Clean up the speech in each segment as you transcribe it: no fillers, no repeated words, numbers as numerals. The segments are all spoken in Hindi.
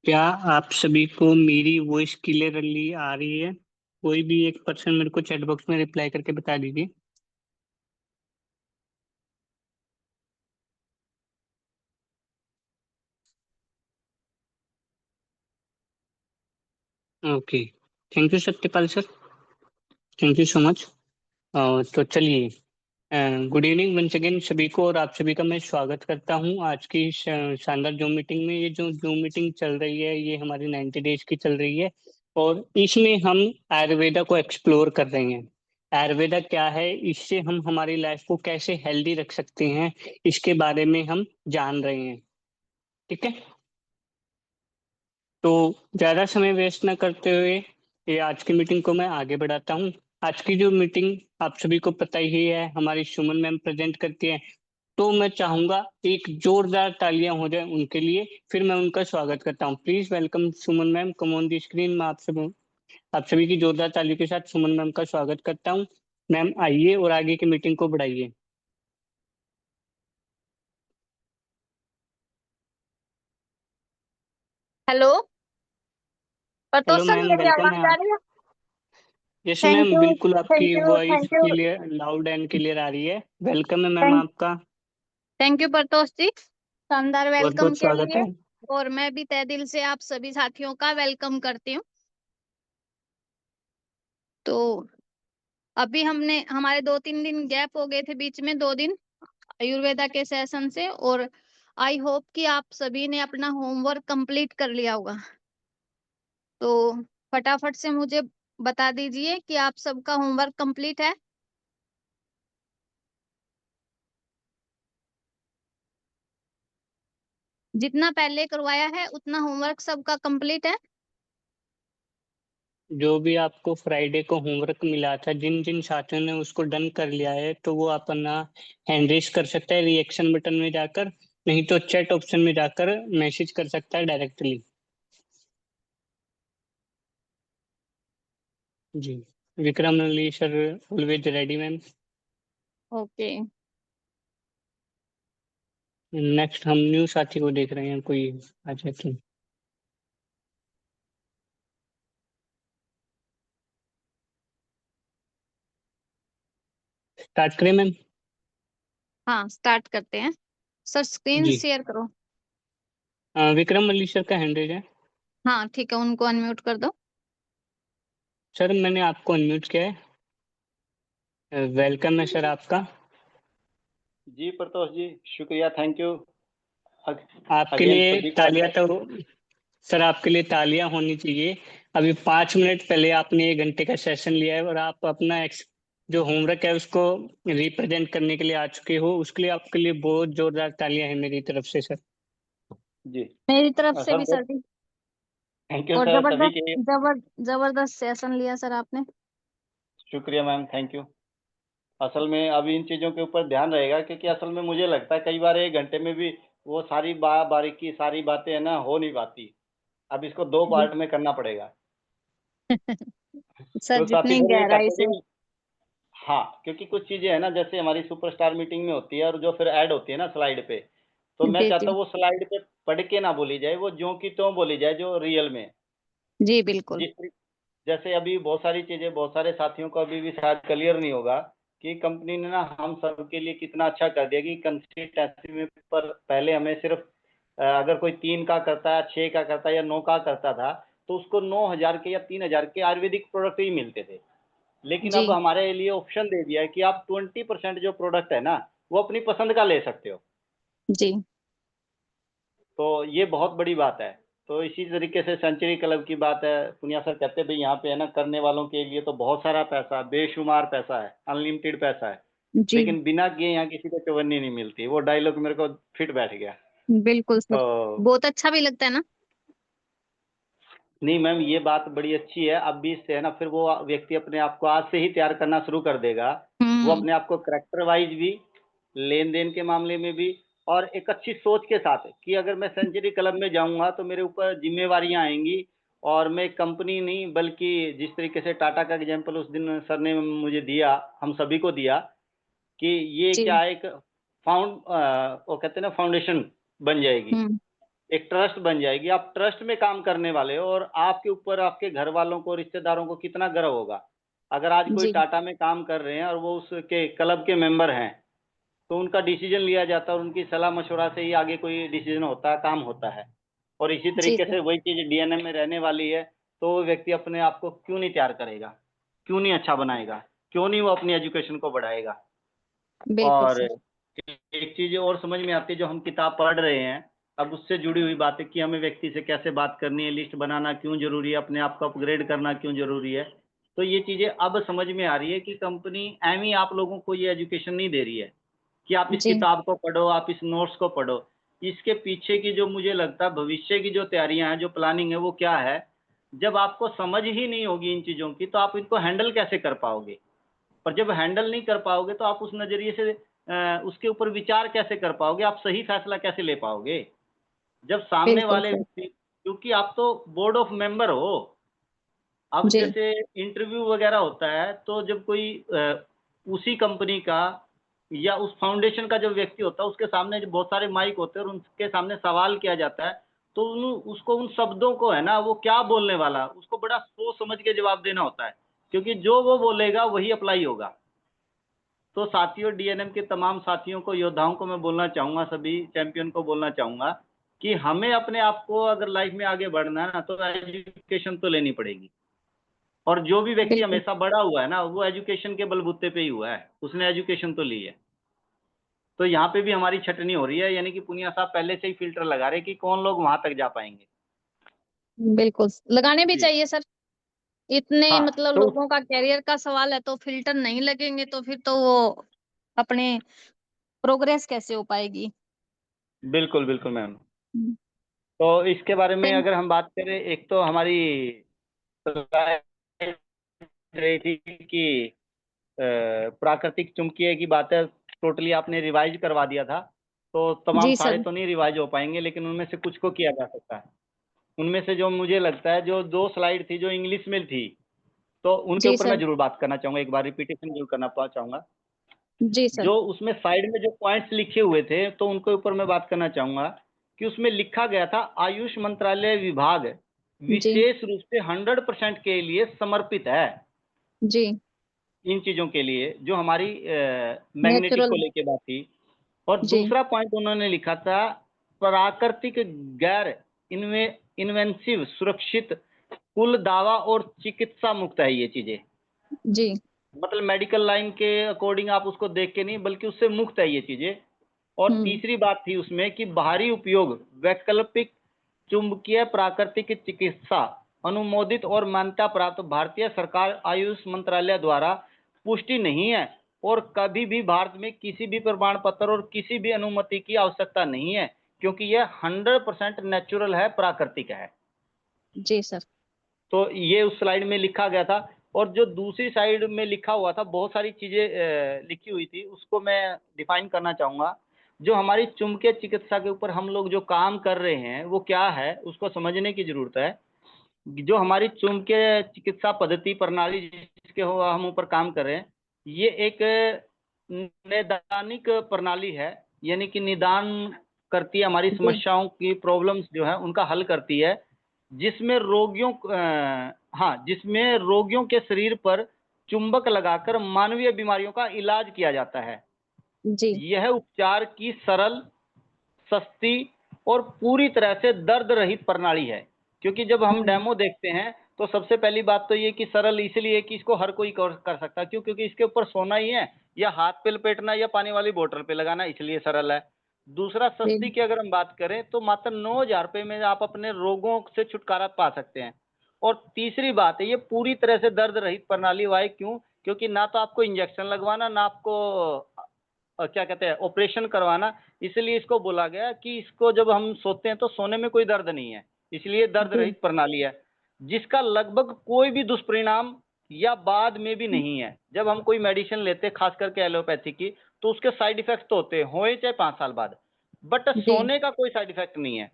क्या आप सभी को मेरी वॉइस क्लियरली आ रही है? कोई भी एक पर्सन मेरे को चैट बॉक्स में रिप्लाई करके बता दीजिए। Okay. Thank you Satyapal sir. Thank you so much. तो चलिए, गुड इवनिंग वंस अगेन सभी को, और आप सभी का मैं स्वागत करता हूं आज की इस शानदार जूम मीटिंग में। ये जो जूम मीटिंग चल रही है ये हमारी 90 डेज की चल रही है, और इसमें हम आयुर्वेदा को एक्सप्लोर कर रहे हैं। आयुर्वेदा क्या है, इससे हम हमारी लाइफ को कैसे हेल्दी रख सकते हैं, इसके बारे में हम जान रहे हैं। ठीक है, तो ज्यादा समय वेस्ट न करते हुए ये आज की मीटिंग को मैं आगे बढ़ाता हूँ। आज की जो मीटिंग आप सभी को पता ही है, हमारी सुमन मैम प्रेजेंट करती है। तो मैं चाहूंगा एक जोरदार तालियां हो जाए उनके लिए, फिर मैं उनका स्वागत करता हूँ। Please welcome Suman ma'am, come on the screen. मैं आप सभी की जोरदार तालियों के साथ सुमन मैम का स्वागत करता हूँ। मैम आइए और आगे की मीटिंग को बढ़ाइए। Hello. Hello Pratosh sir, ma'am, मेरी वेलकम है आवाज आ आप। रही है? Yes thank ma'am, you. बिल्कुल आपकी thank you. Voice thank you. Clear, loud and clear आ रही है। वेलकम है मैम थैंक आपका। थैंक यू प्रतोष जी, शानदार बहुत वेलकम बहुत के स्वागत लिए। है। और मैं भी तहे दिल से आप सभी साथियों का वेलकम करती हूँ। तो अभी हमारे 2-3 दिन गैप हो गए थे, बीच में 2 दिन आयुर्वेदा के सेशन से। और आई होप कि आप सभी ने अपना होमवर्क कंप्लीट कर लिया होगा। तो फटाफट से मुझे बता दीजिए कि आप सबका होमवर्क कंप्लीट है। जितना पहले करवाया है उतना होमवर्क सबका कंप्लीट है। जो भी आपको फ्राइडे को होमवर्क मिला था, जिन जिन साथियों ने उसको डन कर लिया है, तो वो अपना हैंड रेस कर सकता है रिएक्शन बटन में जाकर, नहीं तो चैट ऑप्शन में जाकर मैसेज कर सकता है डायरेक्टली। जी। Vikram Ali sir always ready ma'am. Okay. Next हम न्यू साथी को देख रहे हैं, कोई आ जाए तो स्टार्ट करें मैम। हाँ, स्टार्ट करते हैं। सर स्क्रीन जी। शेयर करो। विक्रम अली सर का हैंड रेज है। हाँ ठीक है, उनको अनम्यूट कर दो। सर मैंने आपको अनम्यूट किया है। वेलकम है सर आपका। जी प्रतोष जी, शुक्रिया, थैंक यू आपके अगेन लिए सभी का। तालियां तो, सर आपके लिए तालियां होनी चाहिए। अभी 5 मिनट पहले आपने 1 घंटे का सेशन लिया है, और आप अपना जो होमवर्क है उसको रिप्रेजेंट करने के लिए आ चुके हो। उसके लिए आपके लिए बहुत जोरदार तालियां हैं मेरी तरफ से सर। जी मेरी तरफ से सर, भी बहुत सर जी। थैंक यू और सर सभी जबरदस्त के। जबरदस्त सेशन लिया सर आपने। शुक्रिया मैम, थैंक यू। असल में अभी इन चीज़ों के ऊपर ध्यान रहेगा, क्योंकि असल में मुझे लगता है कई बार 1 घंटे में भी वो सारी बारीकी सारी बातें है ना हो नहीं पाती। अब इसको 2 पार्ट में करना पड़ेगा। सर तो साथी जितनी फिर ये गहराई करते से। कि हाँ, क्योंकि कुछ चीज़ें हैं ना, जैसे हमारी सुपरस्टार मीटिंग में होती है और जो फिर ऐड होती है ना स्लाइड पे, तो मैं जी चाहता जी। हूँ वो स्लाइड पे पढ़ के ना बोली जाए, वो ज्यों की त्यों बोली जाए जो रियल में है। जी बिल्कुल। जिस जैसे अभी बहुत सारी चीज़ें बहुत सारे साथियों को अभी भी शायद क्लियर नहीं होगा कि कंपनी ने ना हम सबके लिए कितना अच्छा कर दिया कि कंसिस्टेंसी में, पर पहले हमें सिर्फ अगर कोई 3 का करता है, 6 का करता है या 9 का करता था, तो उसको 9,000 के या 3,000 के आयुर्वेदिक प्रोडक्ट ही मिलते थे। लेकिन जी अब हमारे लिए ऑप्शन दे दिया है कि आप 20% जो प्रोडक्ट है ना, वो अपनी पसंद का ले सकते हो। जी। तो ये बहुत बड़ी बात है। तो इसी तरीके से सेंचुरी क्लब की बात है, पुनिया सर कहते हैं भाई यहाँ पे है ना, करने वालों के लिए तो बहुत सारा पैसा, बेशुमार पैसा है, अनलिमिटेड पैसा है। जी लेकिन बिना किए यहाँ किसी को चवन्नी नहीं मिलती। वो डायलॉग मेरे को फिट बैठ गया। बिल्कुल सर। तो बहुत अच्छा भी लगता है ना। नहीं मैम, ये बात बड़ी अच्छी है। अब भी इससे है ना, फिर वो व्यक्ति अपने आप को आज से ही तैयार करना शुरू कर देगा। वो हम्म। अपने आप को करेक्टर वाइज भी, लेन देन के मामले में भी, और एक अच्छी सोच के साथ कि अगर मैं सेंचुरी क्लब में जाऊंगा तो मेरे ऊपर जिम्मेवारियां आएंगी। और मैं कंपनी नहीं, बल्कि जिस तरीके से टाटा का एग्जाम्पल उस दिन सर ने मुझे दिया, हम सभी को दिया, कि ये जी। क्या है, एक वो कहते हैं ना फाउंडेशन बन जाएगी। हम्म। एक ट्रस्ट बन जाएगी। आप ट्रस्ट में काम करने वाले हो और आपके ऊपर आपके घर वालों को, रिश्तेदारों को कितना गर्व होगा। अगर आज कोई जी टाटा में काम कर रहे हैं और वो उसके क्लब के मेंबर हैं, तो उनका डिसीजन लिया जाता है और उनकी सलाह मशवरा से ही आगे कोई डिसीजन होता है, काम होता है। और इसी जी तरीके सर। से वही चीज़ डीएनए में रहने वाली है, तो वो व्यक्ति अपने आप को क्यों नहीं तैयार करेगा? क्यों नहीं अच्छा बनाएगा? क्यों नहीं वो अपनी एजुकेशन को बढ़ाएगा? बिल्कुल और सर। एक चीज़ और समझ में आती है, जो हम किताब पढ़ रहे हैं, अब उससे जुड़ी हुई बातें कि हमें व्यक्ति से कैसे बात करनी है, लिस्ट बनाना क्यों ज़रूरी है, अपने आप को अपग्रेड करना क्यों ज़रूरी है। तो ये चीज़ें अब समझ में आ रही है कि कंपनी ऐवें ही आप लोगों को ये एजुकेशन नहीं दे रही है, कि आप इस जी किताब को पढ़ो, आप इस नोट्स को पढ़ो। इसके पीछे की जो मुझे लगता है भविष्य की जो तैयारियाँ हैं, जो प्लानिंग है, वो क्या है? जब आपको समझ ही नहीं होगी इन चीज़ों की, तो आप इनको हैंडल कैसे कर पाओगे? और जब हैंडल नहीं कर पाओगे तो आप उस नज़रिए से उसके ऊपर विचार कैसे कर पाओगे? आप सही फैसला कैसे ले पाओगे? जब सामने बिल्कुल वाले सर। व्यक्ति, क्योंकि आप तो बोर्ड ऑफ मेंबर हो। अब जी जैसे इंटरव्यू वगैरह होता है, तो जब कोई उसी कंपनी का या उस फाउंडेशन का जो व्यक्ति होता है, उसके सामने जो बहुत सारे माइक होते हैं और उनके सामने सवाल किया जाता है, तो उसको उन शब्दों को है ना, वो क्या बोलने वाला, उसको बड़ा सोच समझ के जवाब देना होता है, क्योंकि जो वो बोलेगा वही अप्लाई होगा। तो साथियों, डीएनएम के तमाम साथियों को, योद्धाओं को मैं बोलना चाहूँगा, सभी चैंपियन को बोलना चाहूँगा कि हमें अपने आप को अगर लाइफ में आगे बढ़ना है ना, तो एजुकेशन तो लेनी पड़ेगी। और जो भी व्यक्ति बिल्कुल। हमेशा बड़ा हुआ है ना, वो एजुकेशन के बलबूते पे ही हुआ है, उसने एजुकेशन तो ली है। तो यहाँ पे भी हमारी छँटनी हो रही है, यानी कि पुनिया साहब पहले से ही फ़िल्टर लगा रहे हैं कि कौन लोग वहाँ तक जा पाएँगे। बिल्कुल लगाने भी जी। चाहिए सर। इतने हाँ, मतलब तो लोगों का करियर का सवाल है, तो फिल्टर नहीं लगेंगे तो फिर तो वो अपने प्रोग्रेस कैसे हो पाएगी। बिल्कुल, बिल्कुल मैम। हम्म। तो इसके बारे में थैंक अगर हम बात करें, एक तो हमारी राय रही थी कि प्राकृतिक चुंबकीय की बातें टोटली आपने रिवाइज़ करवा दिया था, तो तमाम जी सारे सर। तो नहीं रिवाइज़ हो पाएँगे, लेकिन उनमें से कुछ को किया जा सकता है। उनमें से जो मुझे लगता है, जो 2 स्लाइड थी जो इंग्लिश में थी, तो उनके जी ऊपर मैं सर। ज़रूर बात करना चाहूँगा, एक बार रिपिटिशन ज़रूर करना चाहूँगा। जी सर। जो उसमें साइड में जो पॉइंट्स लिखे हुए थे, तो उनके ऊपर मैं बात करना चाहूँगा कि उसमें लिखा गया था, आयुष मंत्रालय विभाग जी विशेष रूप से 100% के लिए समर्पित है। जी। इन चीज़ों के लिए, जो हमारी मैग्नेटिक नेचुरल। को लेके बात थी। और जी दूसरा पॉइंट उन्होंने लिखा था, प्राकृतिक गैर इन्वे इन्वेंसिव सुरक्षित कुल दावा और चिकित्सा मुक्त है ये चीज़ें। जी। मतलब मेडिकल लाइन के अकॉर्डिंग आप उसको देख के नहीं, बल्कि उससे मुक्त है ये चीज़ें। और हम्म। तीसरी बात थी उसमें कि बाहरी उपयोग वैकल्पिक चुंबकीय प्राकृतिक चिकित्सा अनुमोदित और मान्यता प्राप्त भारतीय सरकार आयुष मंत्रालय द्वारा पुष्टि नहीं है, और कभी भी भारत में किसी भी प्रमाण पत्र और किसी भी अनुमति की आवश्यकता नहीं है, क्योंकि यह 100% नेचुरल है, प्राकृतिक है। जी सर। तो ये उस स्लाइड में लिखा गया था। और जो दूसरी साइड में लिखा हुआ था, बहुत सारी चीज़ें लिखी हुई थी, उसको मैं डिफाइन करना चाहूँगा। जो हमारी चुंबकीय चिकित्सा के ऊपर हम लोग जो काम कर रहे हैं, वो क्या है, उसको समझने की ज़रूरत है। जो हमारी चुंबकीय चिकित्सा पद्धति प्रणाली जिसके हो हम ऊपर काम कर रहे हैं, ये एक नैदानिक प्रणाली है, यानी कि निदान करती है, हमारी जी समस्याओं की प्रॉब्लम्स जो है उनका हल करती है, जिसमें जिसमें रोगियों के शरीर पर चुंबक लगाकर मानवीय बीमारियों का इलाज किया जाता है। जी। यह उपचार की सरल, सस्ती और पूरी तरह से दर्द रहित प्रणाली है। क्योंकि जब हम हम्म। डेमो देखते हैं, तो सबसे पहली बात तो ये कि सरल इसलिए कि इसको हर कोई कर सकता है। क्यों? क्योंकि इसके ऊपर सोना ही है, या हाथ पे लपेटना, या पानी वाली बोतल पे लगाना, इसलिए सरल है। दूसरा, सस्ती जी की अगर हम बात करें, तो मात्र 9,000 रुपए में आप अपने रोगों से छुटकारा पा सकते हैं। और तीसरी बात है, ये पूरी तरह से दर्द रहित प्रणाली हुआ है। क्यों? क्योंकि ना तो आपको इंजेक्शन लगवाना, ना आपको क्या कहते हैं, ऑपरेशन करवाना। इसलिए इसको बोला गया कि इसको जब हम सोते हैं, तो सोने में कोई दर्द नहीं है, इसलिए दर्द जी। रहित प्रणाली है, जिसका लगभग कोई भी दुष्परिणाम या बाद में भी नहीं है। जब हम कोई मेडिसिन लेते हैं, खास करके एलोपैथी की, तो उसके साइड इफेक्ट तो होते हैं, होए चाहे 5 साल बाद, बट जी सोने का कोई साइड इफेक्ट नहीं है।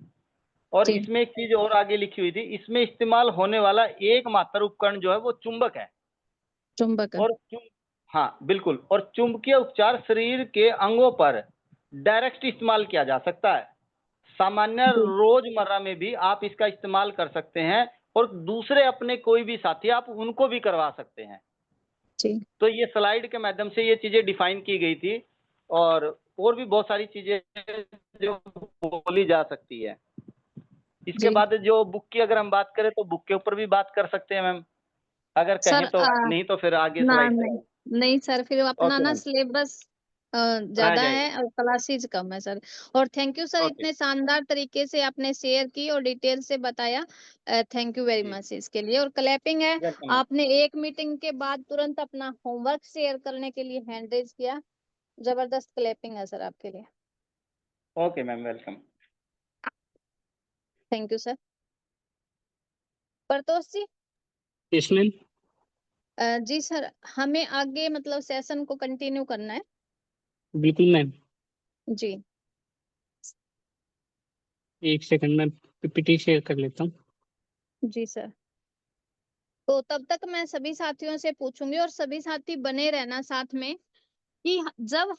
और जी। इसमें एक चीज और आगे लिखी हुई थी, इसमें इस्तेमाल होने वाला एकमात्र उपकरण जो है वो चुंबक है। चुंबक। और चुं हाँ, बिल्कुल। और चुंबकीय उपचार शरीर के अंगों पर डायरेक्ट इस्तेमाल किया जा सकता है। सामान्य जी। रोजमर्रा में भी आप इसका इस्तेमाल कर सकते हैं और दूसरे अपने कोई भी साथी आप उनको भी करवा सकते हैं। जी। तो ये स्लाइड के माध्यम से ये चीज़ें डिफाइन की गई थी और भी बहुत सारी चीज़ें जो बोली जा सकती है। इसके जी। बाद जो बुक की अगर हम बात करें तो बुक के ऊपर भी बात कर सकते हैं मैम, अगर सर कहें तो, नहीं तो फिर आगे ना स्लाइड नहीं, नहीं सर, फिर अपना ओके ना मैम, सिलेबस रह ज्यादा है जाएगा। और क्लासेज कम है सर। और थैंक यू सर, ओके, इतने शानदार तरीके से आपने शेयर की और डिटेल से बताया। थैंक यू वेरी जी, मच इसके लिए। और क्लैपिंग है, वेलकम मैम। आपने एक मीटिंग के बाद तुरंत अपना होमवर्क शेयर करने के लिए हैंड रेज किया। जबरदस्त क्लैपिंग है सर आपके लिए। Okay ma'am, welcome. Thank you sir. Pratosh ji. Yes ma'am. जी सर, हमें आगे मतलब सेशन को कंटिन्यू करना है। बिल्कुल मैम। जी। एक सेकंड में पीपीटी शेयर कर लेता हूँ। जी सर। तो तब तक मैं सभी साथियों से पूछूंगी और सभी साथी बने रहना साथ में कि जब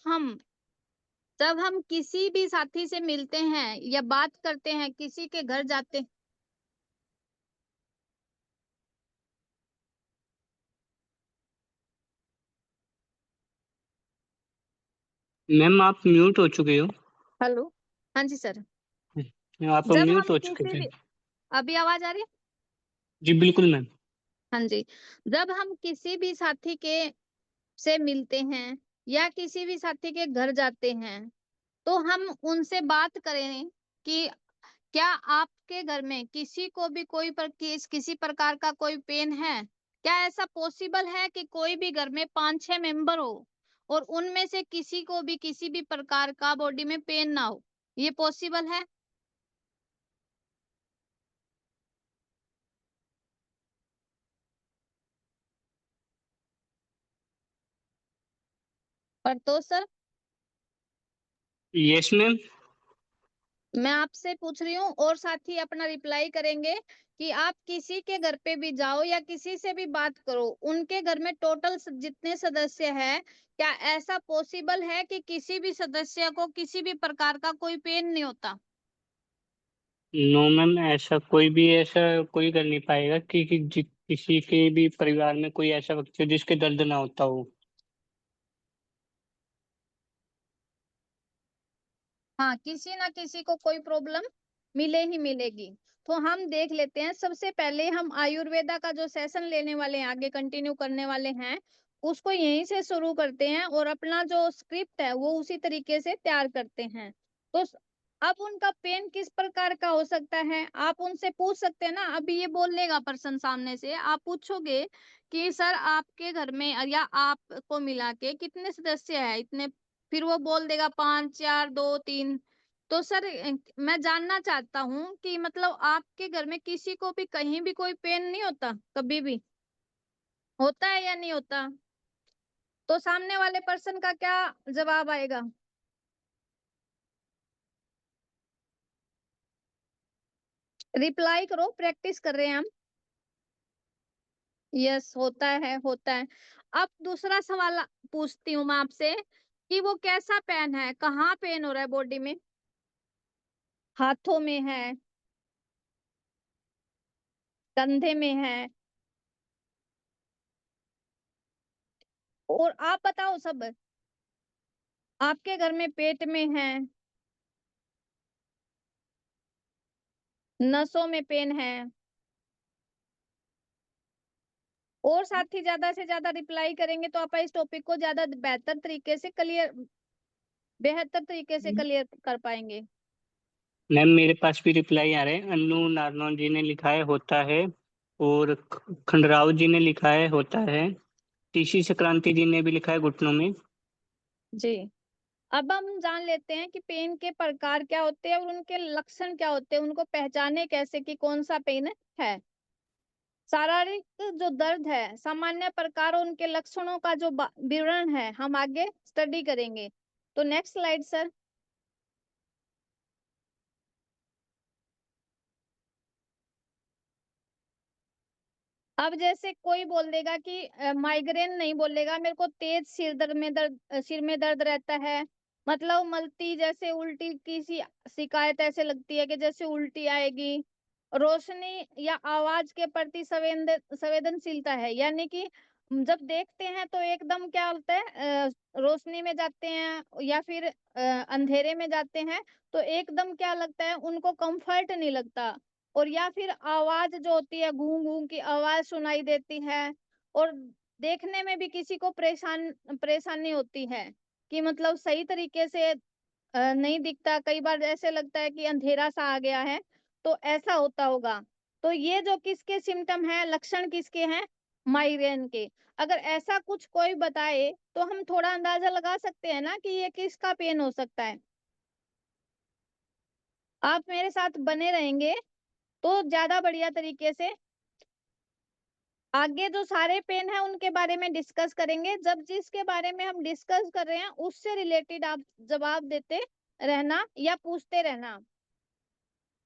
हम किसी भी साथी से मिलते हैं या बात करते हैं, किसी के घर जाते हैं। मैम आप म्यूट हो चुके हो। हेलो। हाँ जी सर। आप जब म्यूट हम हो चुके किसी थे। भी, अभी आवाज आ रही है? जी बिल्कुल मैम। हाँ जी। जब हम किसी भी साथी के से मिलते हैं या किसी भी साथी के घर जाते हैं, तो हम उनसे बात करें कि क्या आपके घर में किसी को भी किसी प्रकार का कोई पेन है? क्या ऐसा पॉसिबल है कि कोई भी घर में 5-6 मेंबर हो और उनमें से किसी को भी किसी भी प्रकार का बॉडी में पेन ना हो? ये पॉसिबल है? पर तो सर, यस मैम। मैं आपसे पूछ रही हूँ और साथी अपना रिप्लाई करेंगे कि आप किसी के घर पे भी जाओ या किसी से भी बात करो, उनके घर में टोटल जितने सदस्य हैं, क्या ऐसा पॉसिबल है कि किसी भी सदस्य को किसी भी प्रकार का कोई पेन नहीं होता? नो मैम, ऐसा कोई कर नहीं पाएगा कि किसी के भी परिवार में कोई ऐसा व्यक्ति हो जिसके दर्द ना होता हो। हाँ, किसी ना किसी को कोई प्रॉब्लम मिले ही मिलेगी। तो हम देख लेते हैं, सबसे पहले हम आयुर्वेदा का जो सेशन लेने वाले हैं, आगे कंटिन्यू करने वाले हैं, उसको यहीं से शुरू करते हैं और अपना जो स्क्रिप्ट है वो उसी तरीके से तैयार करते हैं। तो अब उनका पेन किस प्रकार का हो सकता है, आप उनसे पूछ सकते हैं ना। अभी ये बोल लेगा पर्सन सामने से, आप पूछोगे कि सर आपके घर में या आपको मिला के कितने सदस्य है इतने, फिर वो बोल देगा 5, 4, 2, 3। तो सर मैं जानना चाहता हूँ कि मतलब आपके घर में किसी को भी कहीं भी कोई पेन नहीं होता, कभी भी होता है या नहीं होता? तो सामने वाले पर्सन का क्या जवाब आएगा? रिप्लाई करो, प्रैक्टिस कर रहे हैं हम। यस, होता है, होता है। अब दूसरा सवाल पूछती हूँ मैं आपसे कि वो कैसा पेन है, कहाँ पेन हो रहा है बॉडी में? हाथों में है, कंधे में है, और आप बताओ सब, आपके घर में पेट में है, नसों में पेन है? और साथ ही ज्यादा से ज्यादा रिप्लाई करेंगे तो आप इस टॉपिक को ज्यादा बेहतर तरीके से क्लियर कर पाएंगे। मैम मेरे पास भी रिप्लाई आ रहे हैं। अन्नू नारनौल जी ने लिखा है होता है, और खंडराव जी ने लिखा है होता है। टीसी संक्रांति जी ने भी लिखा है घुटनों में। जी। अब हम जान लेते हैं कि पेन के प्रकार क्या होते हैं और उनके लक्षण क्या होते हैं, उनको पहचाने कैसे कि कौन सा पेन है। शारीरिक जो दर्द है, सामान्य प्रकार, उनके लक्षणों का जो विवरण है, हम आगे स्टडी करेंगे। तो नेक्स्ट स्लाइड सर। अब जैसे कोई बोल देगा कि माइग्रेन नहीं बोलेगा, मेरे को तेज सिर में दर्द रहता है, मतलब मलती जैसे उल्टी की सी शिकायत ऐसे लगती है कि जैसे उल्टी आएगी। रोशनी या आवाज के प्रति संवेदनशीलता है, यानी कि जब देखते हैं तो एकदम क्या होता है, रोशनी में जाते हैं या फिर अंधेरे में जाते हैं तो एकदम क्या लगता है, उनको कंफर्ट नहीं लगता। और या फिर आवाज जो होती है, गूं गूं की आवाज सुनाई देती है। और देखने में भी किसी को परेशानी होती है कि मतलब सही तरीके से नहीं दिखता, कई बार ऐसे लगता है कि अंधेरा सा आ गया है। तो ऐसा होता होगा। तो ये जो किसके सिम्टम है, लक्षण किसके हैं, माइग्रेन के। अगर ऐसा कुछ कोई बताए तो हम थोड़ा अंदाजा लगा सकते हैं ना कि ये किसका पेन हो सकता है। आप मेरे साथ बने रहेंगे तो ज्यादा बढ़िया तरीके से आगे जो सारे पेन है उनके बारे में डिस्कस करेंगे। जब जिसके बारे में हम डिस्कस कर रहे हैं उससे रिलेटेड आप जवाब देते रहना या पूछते रहना।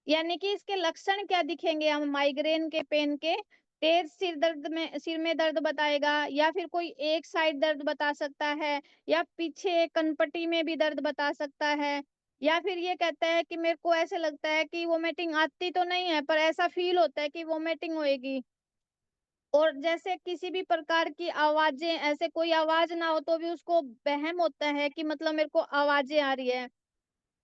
यानी कि इसके लक्षण क्या दिखेंगे हम माइग्रेन के पेन के, तेज सिर में दर्द बताएगा, या फिर कोई एक साइड दर्द बता सकता है, या पीछे कनपट्टी में भी दर्द बता सकता है, या फिर ये कहता है कि मेरे को ऐसे लगता है कि वोमिटिंग आती तो नहीं है पर ऐसा फील होता है कि वोमिटिंग होएगी। और जैसे किसी भी प्रकार की आवाजें, ऐसे कोई आवाज ना हो तो भी उसको वहम होता है कि मतलब मेरे को आवाजें आ रही है।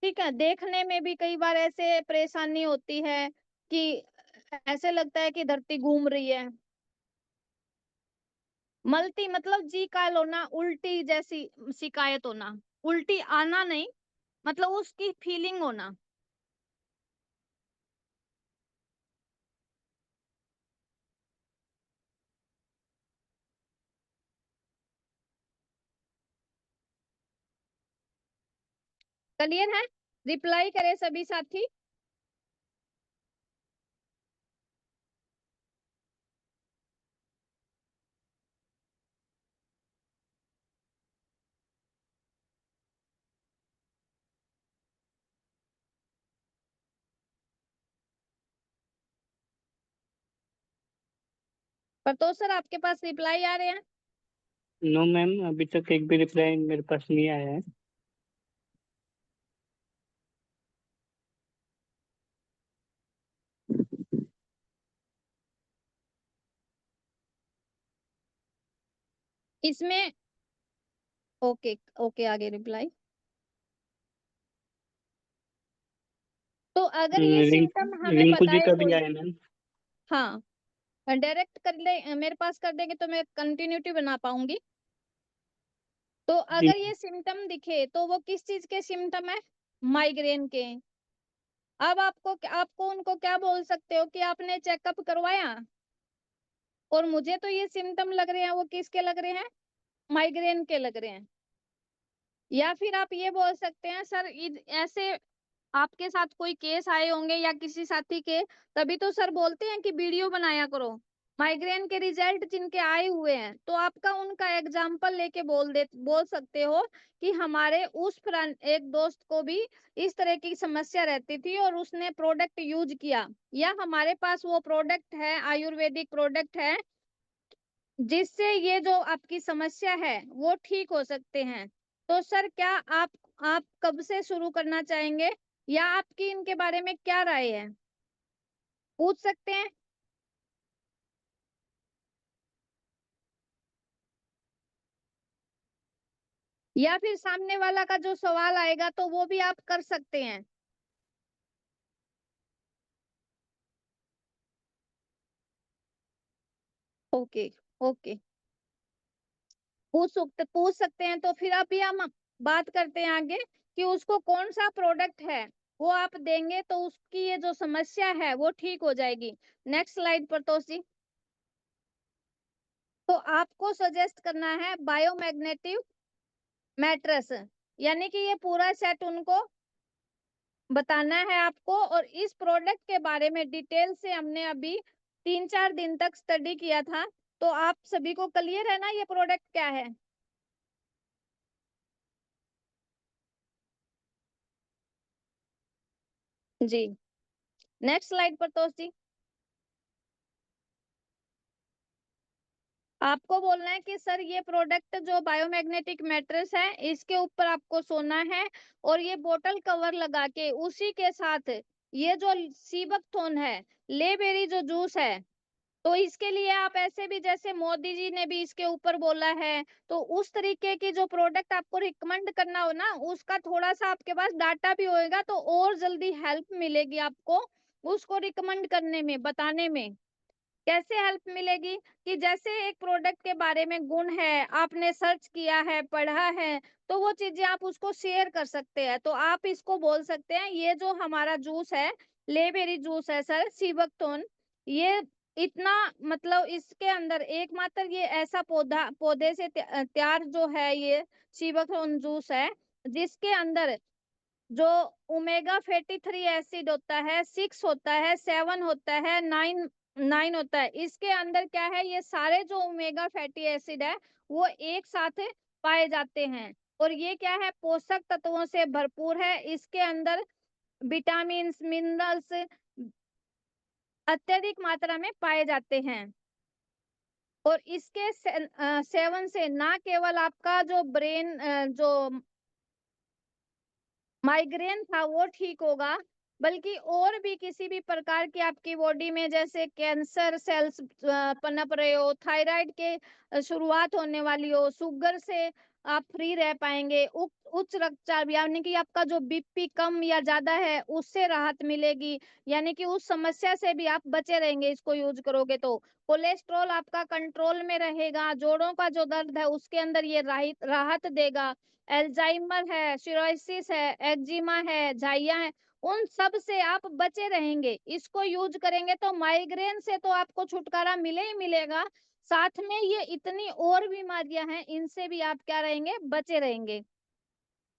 ठीक है, देखने में भी कई बार ऐसे परेशानी होती है कि ऐसे लगता है कि धरती घूम रही है। मलती मतलब जी काल होना, उल्टी जैसी शिकायत होना, उल्टी आना नहीं, मतलब उसकी फीलिंग होना। क्लियर है? रिप्लाई करें सभी साथी। पर तो सर आपके पास रिप्लाई आ रहे हैं। नो मैम, अभी तक एक भी रिप्लाई मेरे पास नहीं आया है। इसमें ओके ओके, आगे रिप्लाई। तो अगर ये सिम्टम हमें रिंकू जी बताए का भी कोई, आया मैम। हाँ डायरेक्ट कर ले, मेरे पास कर देंगे तो मैं कंटिन्यूटी बना पाऊंगी। तो जी। अगर ये सिम्टम दिखे तो वो किस चीज के सिम्टम है, माइग्रेन के। अब आपको उनको क्या बोल सकते हो कि आपने चेकअप करवाया और मुझे तो ये सिम्टम लग रहे हैं, वो किसके लग रहे हैं, माइग्रेन के लग रहे हैं। या फिर आप ये बोल सकते हैं सर ऐसे आपके साथ कोई केस आए होंगे या किसी साथी के, तभी तो सर बोलते हैं कि वीडियो बनाया करो। माइग्रेन के रिजल्ट जिनके आए हुए हैं तो आपका उनका एग्जाम्पल लेके बोल सकते हो कि हमारे उस एक दोस्त को भी इस तरह की समस्या रहती थी और उसने प्रोडक्ट यूज किया, या हमारे पास वो प्रोडक्ट है, आयुर्वेदिक प्रोडक्ट है जिससे ये जो आपकी समस्या है वो ठीक हो सकते हैं। तो सर क्या आप कब से शुरू करना चाहेंगे, या आपकी इनके बारे में क्या राय है, पूछ सकते हैं। या फिर सामने वाला का जो सवाल आएगा तो वो भी आप कर सकते हैं। ओके ओके, पूछ सकते हैं। तो फिर अभी हम बात करते हैं आगे कि उसको कौन सा प्रोडक्ट है वो आप देंगे तो उसकी ये जो समस्या है वो ठीक हो जाएगी। नेक्स्ट स्लाइड पर तो जी। तो आपको सजेस्ट करना है बायोमैग्नेटिव मैट्रेस, यानी कि ये पूरा सेट उनको बताना है आपको। और इस प्रोडक्ट के बारे में डिटेल से हमने अभी 3-4 दिन तक स्टडी किया था। तो आप सभी को क्लियर है ना ये प्रोडक्ट क्या है। जी, नेक्स्ट स्लाइड पर तो जी। आपको बोलना है कि सर ये प्रोडक्ट जो बायोमैग्नेटिक मैट्रेस है इसके ऊपर आपको सोना है, और ये बोतल कवर लगा के उसी के साथ ये जो सीबकथॉर्न है, लेबेरी जो जूस है, तो इसके लिए आप ऐसे भी, जैसे मोदी जी ने भी इसके ऊपर बोला है, तो उस तरीके की जो प्रोडक्ट आपको रिकमेंड करना हो ना, उसका थोड़ा सा आपके पास डाटा भी होएगा तो और जल्दी हेल्प मिलेगी आपको उसको रिकमेंड करने में, बताने में। कैसे हेल्प मिलेगी कि जैसे एक प्रोडक्ट के बारे में गुण है, आपने सर्च किया है, पढ़ा है, तो वो चीजें आप उसको शेयर कर सकते हैं। तो आप इसको बोल सकते हैं, ये जो हमारा जूस है, लेबेरी जूस है सर, सीबकथॉर्न, ये इतना, मतलब इसके अंदर एकमात्र ये ऐसा पौधे से तैयार जो है ये सीबकथॉर्न जूस है, जिसके अंदर जो ओमेगा फैटी 3 एसिड होता है, 6 होता है, 7 होता है, 9 होता है। इसके अंदर क्या है, ये सारे जो ओमेगा फैटी एसिड है वो एक साथ पाए जाते हैं, और ये क्या है, पोषक तत्वों से भरपूर है। इसके अंदर विटामिन मिनरल्स अत्यधिक मात्रा में पाए जाते हैं, और इसके सेवन से ना केवल आपका जो ब्रेन जो माइग्रेन था वो ठीक होगा, बल्कि और भी किसी भी प्रकार की आपकी बॉडी में जैसे कैंसर सेल्स पनप रहे हो, थायराइड के शुरुआत होने वाली हो, शुगर से आप फ्री रह पाएंगे, उच्च रक्तचाप यानी कि आपका जो बीपी कम या ज्यादा है उससे राहत मिलेगी, यानी कि उस समस्या से भी आप बचे रहेंगे इसको यूज करोगे तो। कोलेस्ट्रॉल आपका कंट्रोल में रहेगा, जोड़ों का जो दर्द है उसके अंदर ये राहत देगा, एल्जाइमर है, सिरोसिस है, एक्जिमा है, झाइया है, उन सब से आप बचे रहेंगे। इसको यूज करेंगे तो माइग्रेन से तो आपको छुटकारा मिले ही मिलेगा, साथ में ये इतनी और बीमारियां हैं, इनसे भी आप क्या रहेंगे, बचे रहेंगे।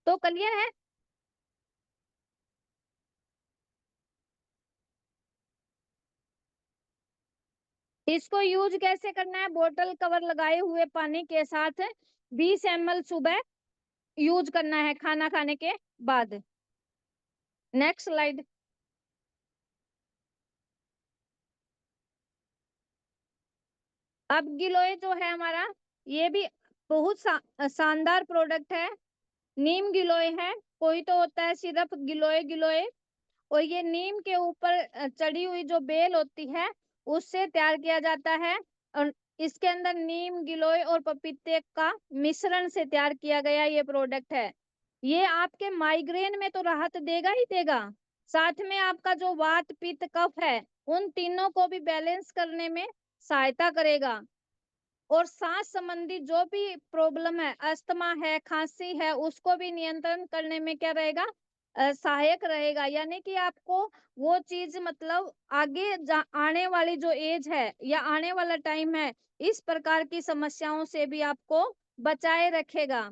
तो क्लियर है? इसको यूज कैसे करना है, बोतल कवर लगाए हुए पानी के साथ 20 ml सुबह यूज करना है खाना खाने के बाद। Next slide. अब गिलोय जो है हमारा, ये भी बहुत शानदार प्रोडक्ट है। नीम गिलोय है, कोई तो होता है सिर्फ गिलोय गिलोय, और ये नीम के ऊपर चढ़ी हुई जो बेल होती है उससे तैयार किया जाता है, और इसके अंदर नीम गिलोय और पपीते का मिश्रण से तैयार किया गया ये प्रोडक्ट है। ये आपके माइग्रेन में तो राहत देगा ही देगा, साथ में आपका जो वात पित्त कफ है उन तीनों को भी बैलेंस करने में सहायता करेगा, और सांस संबंधी जो भी प्रॉब्लम है, अस्थमा है, खांसी है, उसको भी नियंत्रण करने में क्या रहेगा, सहायक रहेगा। यानी कि आपको वो चीज, मतलब आगे आने वाली जो एज है या आने वाला टाइम है, इस प्रकार की समस्याओं से भी आपको बचाए रखेगा।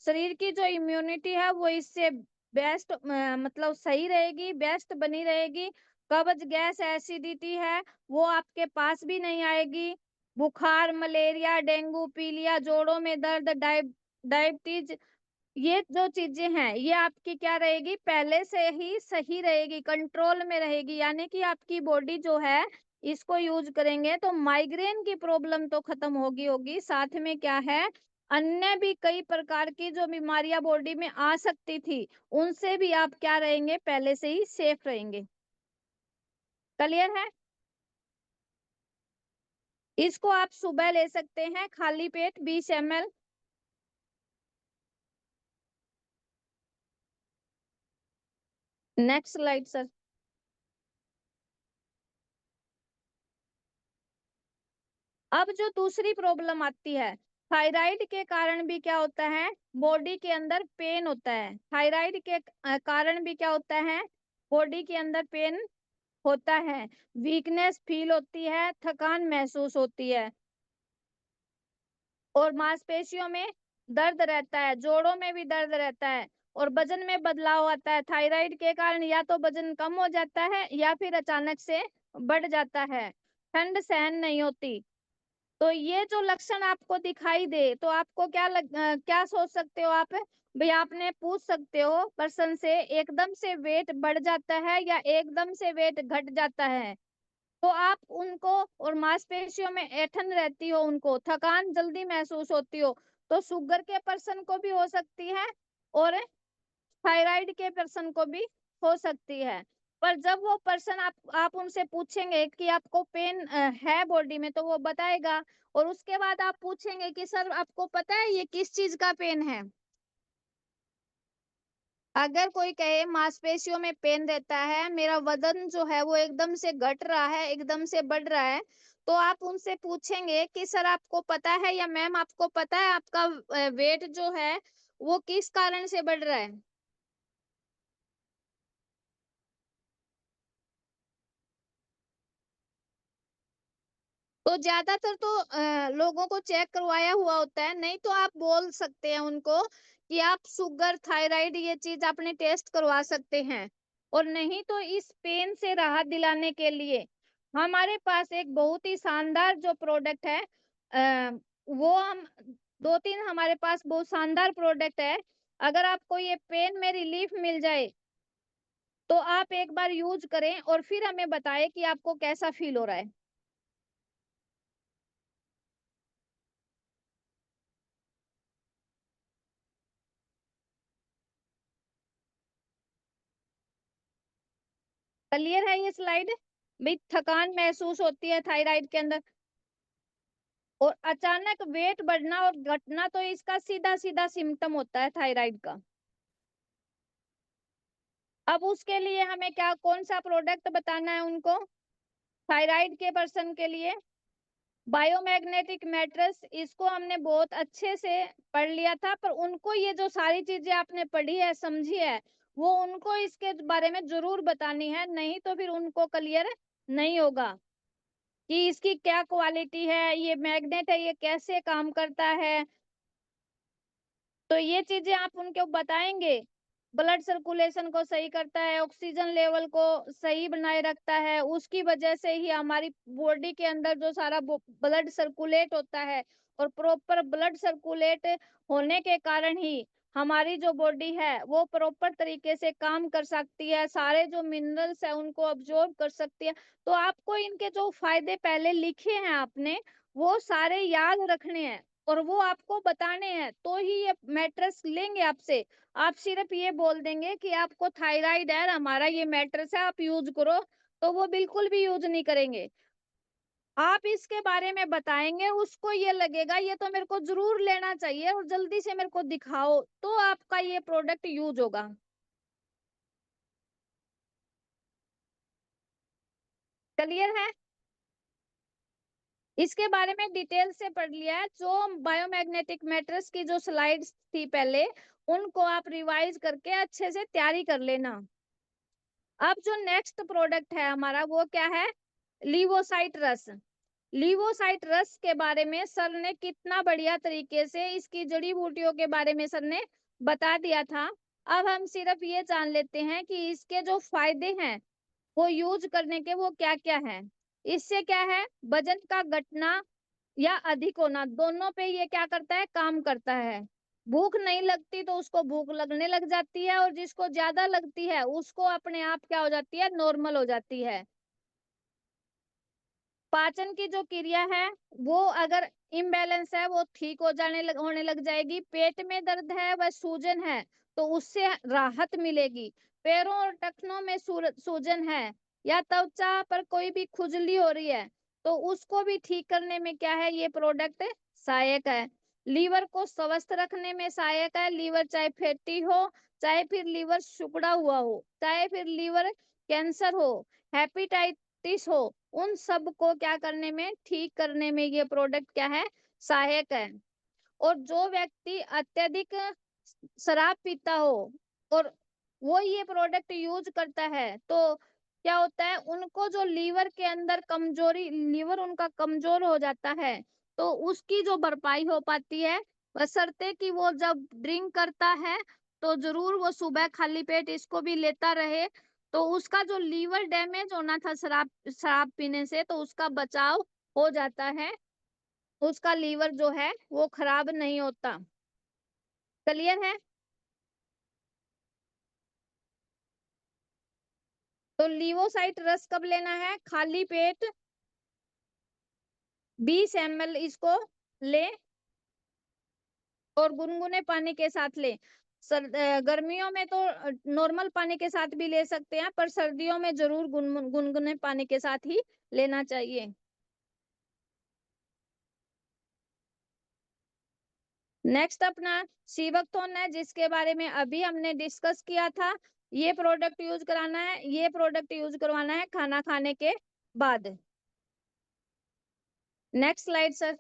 शरीर की जो इम्यूनिटी है वो इससे बेस्ट, मतलब सही रहेगी, बेस्ट बनी रहेगी। कब्ज गैस एसिडिटी है वो आपके पास भी नहीं आएगी। बुखार, मलेरिया, डेंगू, पीलिया, जोड़ों में दर्द, डायबिटीज, ये जो चीजें हैं ये आपकी क्या रहेगी, पहले से ही सही रहेगी, कंट्रोल में रहेगी। यानी कि आपकी बॉडी जो है, इसको यूज करेंगे तो माइग्रेन की प्रॉब्लम तो खत्म होगी होगी, साथ में क्या है, अन्य भी कई प्रकार की जो बीमारियां बॉडी में आ सकती थी उनसे भी आप क्या रहेंगे, पहले से ही सेफ रहेंगे। क्लियर है? इसको आप सुबह ले सकते हैं खाली पेट 20 ml। Next slide sir. अब जो दूसरी प्रॉब्लम आती है, थायराइड के कारण भी क्या होता है, बॉडी के अंदर पेन होता है। थायराइड के कारण भी क्या होता है, बॉडी के अंदर पेन होता है, वीकनेस फील होती है, थकान महसूस होती है, और मांसपेशियों में दर्द रहता है, जोड़ों में भी दर्द रहता है, और वजन में बदलाव आता है। थायराइड के कारण या तो वजन कम हो जाता है या फिर अचानक से बढ़ जाता है। ठंड सहन नहीं होती। तो ये जो लक्षण आपको दिखाई दे तो आपको क्या सोच सकते हो आप, भाई आपने पूछ सकते हो पर्सन से, एकदम से वेट बढ़ जाता है या एकदम से वेट घट जाता है। तो आप उनको, और मांसपेशियों में ऐंठन रहती हो, उनको थकान जल्दी महसूस होती हो, तो शुगर के पर्सन को भी हो सकती है और थायराइड के पर्सन को भी हो सकती है। पर जब वो पर्सन आप उनसे पूछेंगे कि आपको पेन है बॉडी में, तो वो बताएगा। और उसके बाद आप पूछेंगे कि सर आपको पता है ये किस चीज का पेन है। अगर कोई कहे मांसपेशियों में पेन रहता है, मेरा वजन जो है वो एकदम से घट रहा है, एकदम से बढ़ रहा है, तो आप उनसे पूछेंगे कि सर आपको पता है या मैम आपको पता है आपका वेट जो है वो किस कारण से बढ़ रहा है। तो ज्यादातर तो लोगों को चेक करवाया हुआ होता है, नहीं तो आप बोल सकते हैं उनको कि आप शुगर थायराइड ये चीज अपने टेस्ट करवा सकते हैं। और नहीं तो इस पेन से राहत दिलाने के लिए हमारे पास एक बहुत ही शानदार जो प्रोडक्ट है, वो हम दो तीन हमारे पास बहुत शानदार प्रोडक्ट है। अगर आपको ये पेन में रिलीफ मिल जाए तो आप एक बार यूज करें और फिर हमें बताएं कि आपको कैसा फील हो रहा है। क्लियर है ये स्लाइड? भाई थकान महसूस होती है थायराइड के अंदर, और अचानक वेट बढ़ना और घटना, तो इसका सीधा सीधा सिम्टम होता है थायराइड का। अब उसके लिए हमें क्या, कौन सा प्रोडक्ट बताना है उनको थायराइड के पर्सन के लिए? बायोमैग्नेटिक मैट्रेस, इसको हमने बहुत अच्छे से पढ़ लिया था, पर उनको ये जो सारी चीजें आपने पढ़ी है समझी है, वो उनको इसके बारे में जरूर बतानी है, नहीं तो फिर उनको क्लियर नहीं होगा कि इसकी क्या क्वालिटी है, ये मैग्नेट है, ये कैसे काम करता है। तो ये चीजें आप उनको बताएंगे। ब्लड सर्कुलेशन को सही करता है, ऑक्सीजन लेवल को सही बनाए रखता है, उसकी वजह से ही हमारी बॉडी के अंदर जो सारा ब्लड सर्कुलेट होता है, और प्रॉपर ब्लड सर्कुलेट होने के कारण ही हमारी जो बॉडी है वो प्रॉपर तरीके से काम कर सकती है, सारे जो मिनरल्स है उनको अब्जॉर्ब कर सकती है। तो आपको इनके जो फायदे पहले लिखे हैं आपने, वो सारे याद रखने हैं और वो आपको बताने हैं, तो ही ये मैट्रेस लेंगे आपसे। आप सिर्फ ये बोल देंगे कि आपको थायराइड है, हमारा ये मैट्रेस है, आप यूज करो, तो वो बिल्कुल भी यूज नहीं करेंगे। आप इसके बारे में बताएंगे, उसको ये लगेगा ये तो मेरे को जरूर लेना चाहिए और जल्दी से मेरे को दिखाओ, तो आपका ये प्रोडक्ट यूज होगा। क्लियर है? इसके बारे में डिटेल से पढ़ लिया है। जो बायोमैग्नेटिक मैट्रेस की जो स्लाइड्स थी पहले, उनको आप रिवाइज करके अच्छे से तैयारी कर लेना। अब जो नेक्स्ट प्रोडक्ट है हमारा वो क्या है? लिवोसाइट रस। लिवोसाइट रस के बारे में सर ने कितना बढ़िया तरीके से इसकी जड़ी बूटियों के बारे में सर ने बता दिया था। अब हम सिर्फ ये जान लेते हैं कि इसके जो फायदे हैं वो यूज करने के वो क्या क्या है। इससे क्या है, वजन का घटना या अधिक होना, दोनों पे ये क्या करता है, काम करता है। भूख नहीं लगती तो उसको भूख लगने लग जाती है, और जिसको ज्यादा लगती है उसको अपने आप क्या हो जाती है, नॉर्मल हो जाती है। पाचन की जो क्रिया है वो अगर इम्बैलेंस है वो ठीक हो होने लग जाएगी। पेट में दर्द है व सूजन है तो उससे राहत मिलेगी। पैरों और टखनों में सूजन है या त्वचा पर कोई भी खुजली हो रही है तो उसको भी ठीक करने में क्या है, ये प्रोडक्ट सहायक है। लीवर को स्वस्थ रखने में सहायक है। लीवर चाहे फैटी हो, चाहे फिर लीवर सिकुड़ा हुआ हो, चाहे फिर लीवर कैंसर हो, हेपेटाइटिस हो, उन सब को क्या करने में, ठीक करने में ये प्रोडक्ट क्या है, सहायक है। और जो व्यक्ति अत्यधिक शराब पीता हो और वो ये प्रोडक्ट यूज करता है तो क्या होता है, उनको जो लीवर के अंदर कमजोरी, लीवर उनका कमजोर हो जाता है, तो उसकी जो भरपाई हो पाती है, बशर्ते कि वो जब ड्रिंक करता है तो जरूर वो सुबह खाली पेट इसको भी लेता रहे, तो उसका जो लीवर डैमेज होना था शराब शराब पीने से, तो उसका बचाव हो जाता है, उसका लीवर जो है वो खराब नहीं होता। क्लियर है? तो लिवोसाइट रस कब लेना है? खाली पेट 20 ml इसको ले और गुनगुने पानी के साथ ले। गर्मियों में तो नॉर्मल पानी के साथ भी ले सकते हैं, पर सर्दियों में जरूर गुनगुने पानी के साथ ही लेना चाहिए। नेक्स्ट अपना सीवकथोन है, जिसके बारे में अभी हमने डिस्कस किया था। ये प्रोडक्ट यूज कराना है, ये प्रोडक्ट यूज करवाना है खाना खाने के बाद। Next slide sir.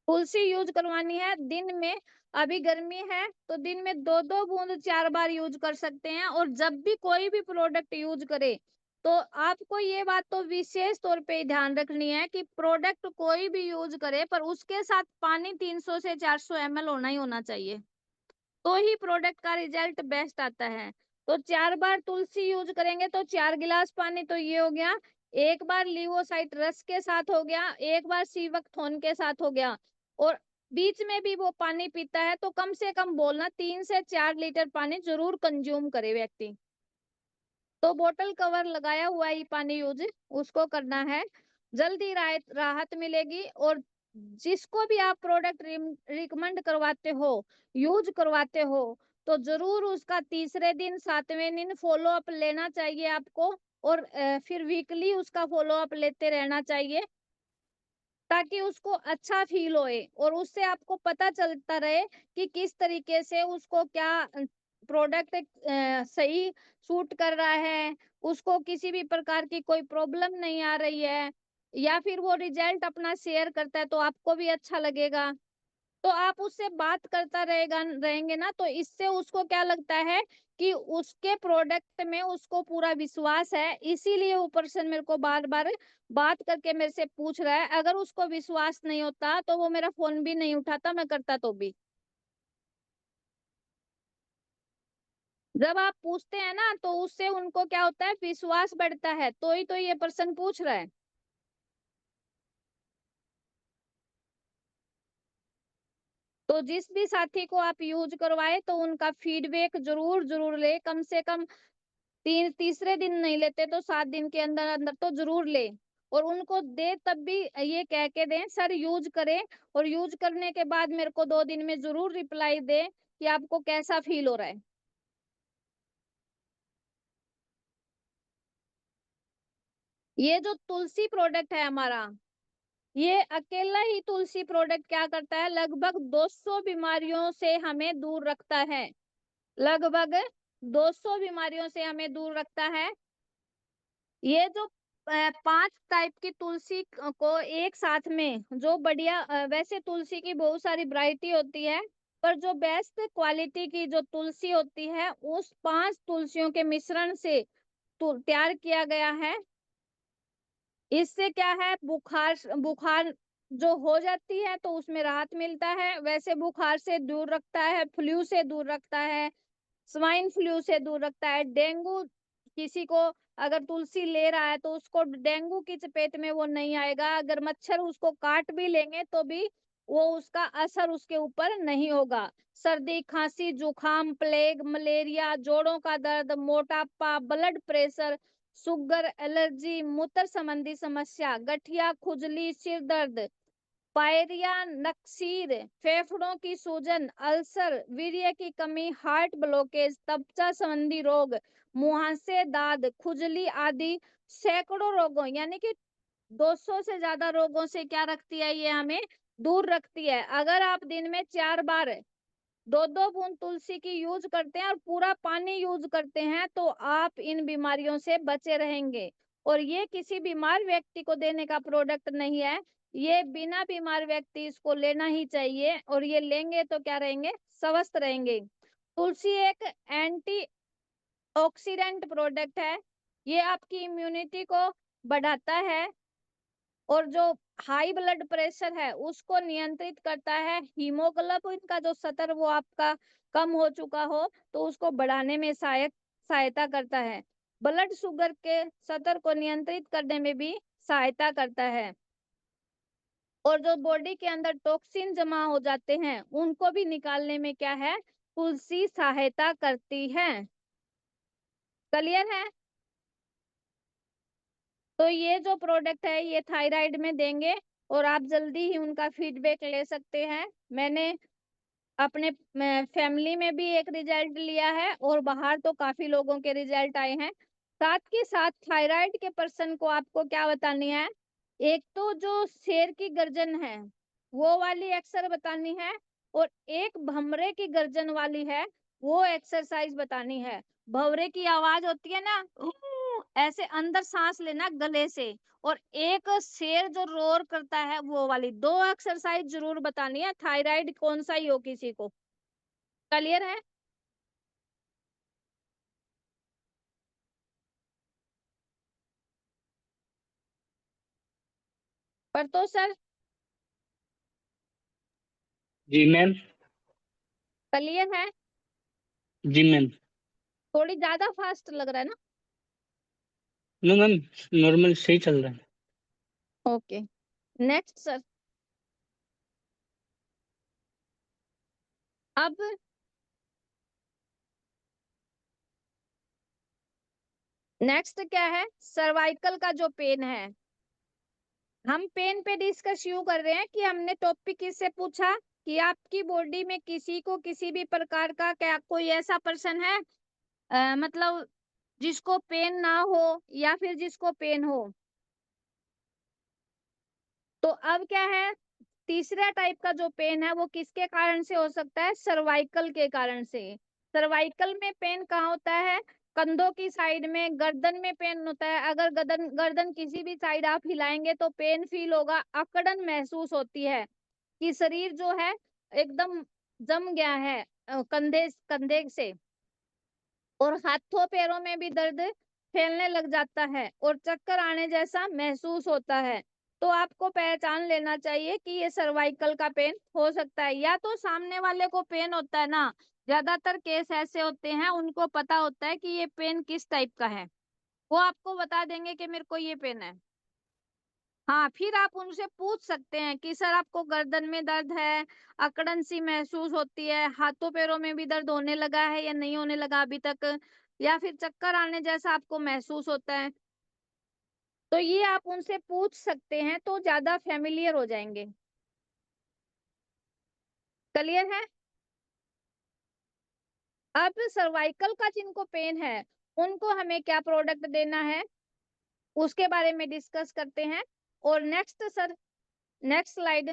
तुलसी यूज करवानी है दिन में, अभी गर्मी है तो दिन में 2-2 बूंद 4 बार यूज कर सकते हैं। और जब भी कोई भी प्रोडक्ट यूज करे तो आपको ये बात तो विशेष तौर पे ध्यान रखनी है कि प्रोडक्ट कोई भी यूज करे पर उसके साथ पानी 300 से 400 ml होना ही होना चाहिए, तो ही प्रोडक्ट का रिजल्ट बेस्ट आता है। तो 4 बार तुलसी यूज करेंगे तो 4 गिलास पानी, तो ये हो गया। एक बार लिवोसाइट रस के साथ हो गया, एक बार सीवकथोन के साथ हो गया। और बीच में भी वो पानी पीता है तो कम से कम बोलना 3 से 4 लीटर पानी जरूर कंज्यूम करे व्यक्ति। तो बोतल कवर लगाया हुआ ही पानी यूज उसको करना है, जल्दी राहत मिलेगी। और जिसको भी आप प्रोडक्ट रिकमेंड करवाते हो, यूज करवाते हो, तो जरूर उसका तीसरे दिन 7वें दिन फॉलो अप लेना चाहिए आपको। और फिर वीकली उसका फॉलो अप लेते रहना चाहिए, ताकि उसको अच्छा फील होए और उससे आपको पता चलता रहे कि किस तरीके से उसको क्या प्रोडक्ट सही सूट कर रहा है, उसको किसी भी प्रकार की कोई प्रॉब्लम नहीं आ रही है, या फिर वो रिजल्ट अपना शेयर करता है तो आपको भी अच्छा लगेगा। तो आप उससे बात करता रहेंगे ना, तो इससे उसको क्या लगता है कि उसके प्रोडक्ट में उसको पूरा विश्वास है, इसीलिए वो पर्सन मेरे को बार बार बात करके मेरे से पूछ रहा है। अगर उसको विश्वास नहीं होता तो वो मेरा फोन भी नहीं उठाता, मैं करता तो भी। जब आप पूछते हैं ना तो उससे उनको क्या होता है, विश्वास बढ़ता है, तो ही तो ये पर्सन पूछ रहा है। तो जिस भी साथी को आप यूज करवाए तो उनका फीडबैक जरूर जरूर ले, कम से कम तीसरे दिन नहीं लेते तो 7 दिन के अंदर अंदर तो जरूर ले। और उनको दे तब भी ये कह के दें सर यूज करें, और यूज करने के बाद मेरे को 2 दिन में जरूर रिप्लाई दे कि आपको कैसा फील हो रहा है। ये जो तुलसी प्रोडक्ट है हमारा, ये अकेला ही तुलसी प्रोडक्ट क्या करता है, लगभग 200 बीमारियों से हमें दूर रखता है। लगभग 200 बीमारियों से हमें दूर रखता है। ये जो 5 टाइप की तुलसी को एक साथ में जो बढ़िया, वैसे तुलसी की बहुत सारी वैरायटी होती है, पर जो बेस्ट क्वालिटी की जो तुलसी होती है उस 5 तुलसियों के मिश्रण से तैयार किया गया है। इससे क्या है, बुखार बुखार जो हो जाती है तो उसमें राहत मिलता है, वैसे बुखार से दूर रखता है, फ्लू से दूर रखता है, स्वाइन फ्लू से दूर रखता है, डेंगू किसी को अगर तुलसी ले रहा है तो उसको डेंगू की चपेट में वो नहीं आएगा, अगर मच्छर उसको काट भी लेंगे तो भी वो उसका असर उसके ऊपर नहीं होगा। सर्दी खांसी जुकाम प्लेग मलेरिया जोड़ों का दर्द मोटापा ब्लड प्रेशर शुगर एलर्जी मूत्र संबंधी समस्या गठिया खुजली सिर दर्द पायरिया नक्सीर फेफड़ों की सूजन अल्सर वीर्य की कमी हार्ट ब्लॉकेज त्वचा संबंधी रोग मुहासे दाद खुजली आदि सैकड़ों रोगों यानी कि 200 से ज्यादा रोगों से क्या रखती है, ये हमें दूर रखती है। अगर आप दिन में 4 बार 2-2 बूंद तुलसी की यूज करते हैं और पूरा पानी यूज करते हैं तो आप इन बीमारियों से बचे रहेंगे। और ये किसी बीमार व्यक्ति को देने का प्रोडक्ट नहीं है, ये बिना बीमार व्यक्ति इसको लेना ही चाहिए, और ये लेंगे तो क्या रहेंगे, स्वस्थ रहेंगे। तुलसी एक एंटी ऑक्सीडेंट प्रोडक्ट है, ये आपकी इम्यूनिटी को बढ़ाता है, और जो हाई ब्लड प्रेशर है उसको नियंत्रित करता है। हीमोग्लोबिन का जो स्तर वो आपका कम हो चुका हो तो उसको बढ़ाने में सहायता करता है। ब्लड शुगर के स्तर को नियंत्रित करने में भी सहायता करता है। और जो बॉडी के अंदर टॉक्सिन जमा हो जाते हैं उनको भी निकालने में क्या है, तुलसी सहायता करती है। क्लियर है? तो ये जो प्रोडक्ट है ये थायराइड में देंगे और आप जल्दी ही उनका फीडबैक ले सकते हैं। मैंने अपने फैमिली में भी एक रिजल्ट लिया है और बाहर तो काफी लोगों के रिजल्ट आए हैं। साथ के साथ थायराइड के पर्सन को आपको क्या बतानी है, एक तो जो शेर की गर्जन है वो वाली एक्सर बतानी है, और एक भमरे की गर्जन वाली है वो एक्सरसाइज बतानी है। भवरे की आवाज होती है ना, ऐसे अंदर सांस लेना गले से, और एक शेर जो रोर करता है वो वाली, दो एक्सरसाइज जरूर बतानी है, थायराइड कौन सा ही हो किसी को। क्लियर है? पर तो सर जी मैम। क्लियर है? जी मैम। थोड़ी ज्यादा फास्ट लग रहा है ना? नो मैम, नॉर्मल सही चल रहा है। Okay, next sir. अब नेक्स्ट क्या है, सर्वाइकल का जो पेन है, हम पेन पे डिस्कस यूं कर रहे हैं कि हमने टॉपिक इससे पूछा कि आपकी बॉडी में किसी को किसी भी प्रकार का क्या कोई ऐसा पर्सन है, मतलब जिसको पेन ना हो या फिर जिसको पेन हो। तो अब क्या है, तीसरा टाइप का जो पेन है वो किसके कारण से हो सकता है, सर्वाइकल के कारण से। सर्वाइकल में पेन कहाँ होता है, कंधों की साइड में, गर्दन में पेन होता है। अगर गर्दन गर्दन किसी भी साइड आप हिलाएंगे तो पेन फील होगा, अकड़न महसूस होती है कि शरीर जो है एकदम जम गया है कंधे कंधे से, और हाथों पैरों में भी दर्द फैलने लग जाता है और चक्कर आने जैसा महसूस होता है। तो आपको पहचान लेना चाहिए कि ये सर्वाइकल का पेन हो सकता है। या तो सामने वाले को पेन होता है ना, ज्यादातर केस ऐसे होते हैं उनको पता होता है कि ये पेन किस टाइप का है, वो आपको बता देंगे कि मेरे को ये पेन है। हाँ, फिर आप उनसे पूछ सकते हैं कि सर आपको गर्दन में दर्द है, अकड़न सी महसूस होती है, हाथों पैरों में भी दर्द होने लगा है या नहीं होने लगा अभी तक, या फिर चक्कर आने जैसा आपको महसूस होता है। तो ये आप उनसे पूछ सकते हैं तो ज्यादा फेमिलियर हो जाएंगे। क्लियर है? अब सर्वाइकल का जिनको पेन है उनको हमें क्या प्रोडक्ट देना है उसके बारे में डिस्कस करते हैं। और नेक्स्ट सर, नेक्स्ट स्लाइड।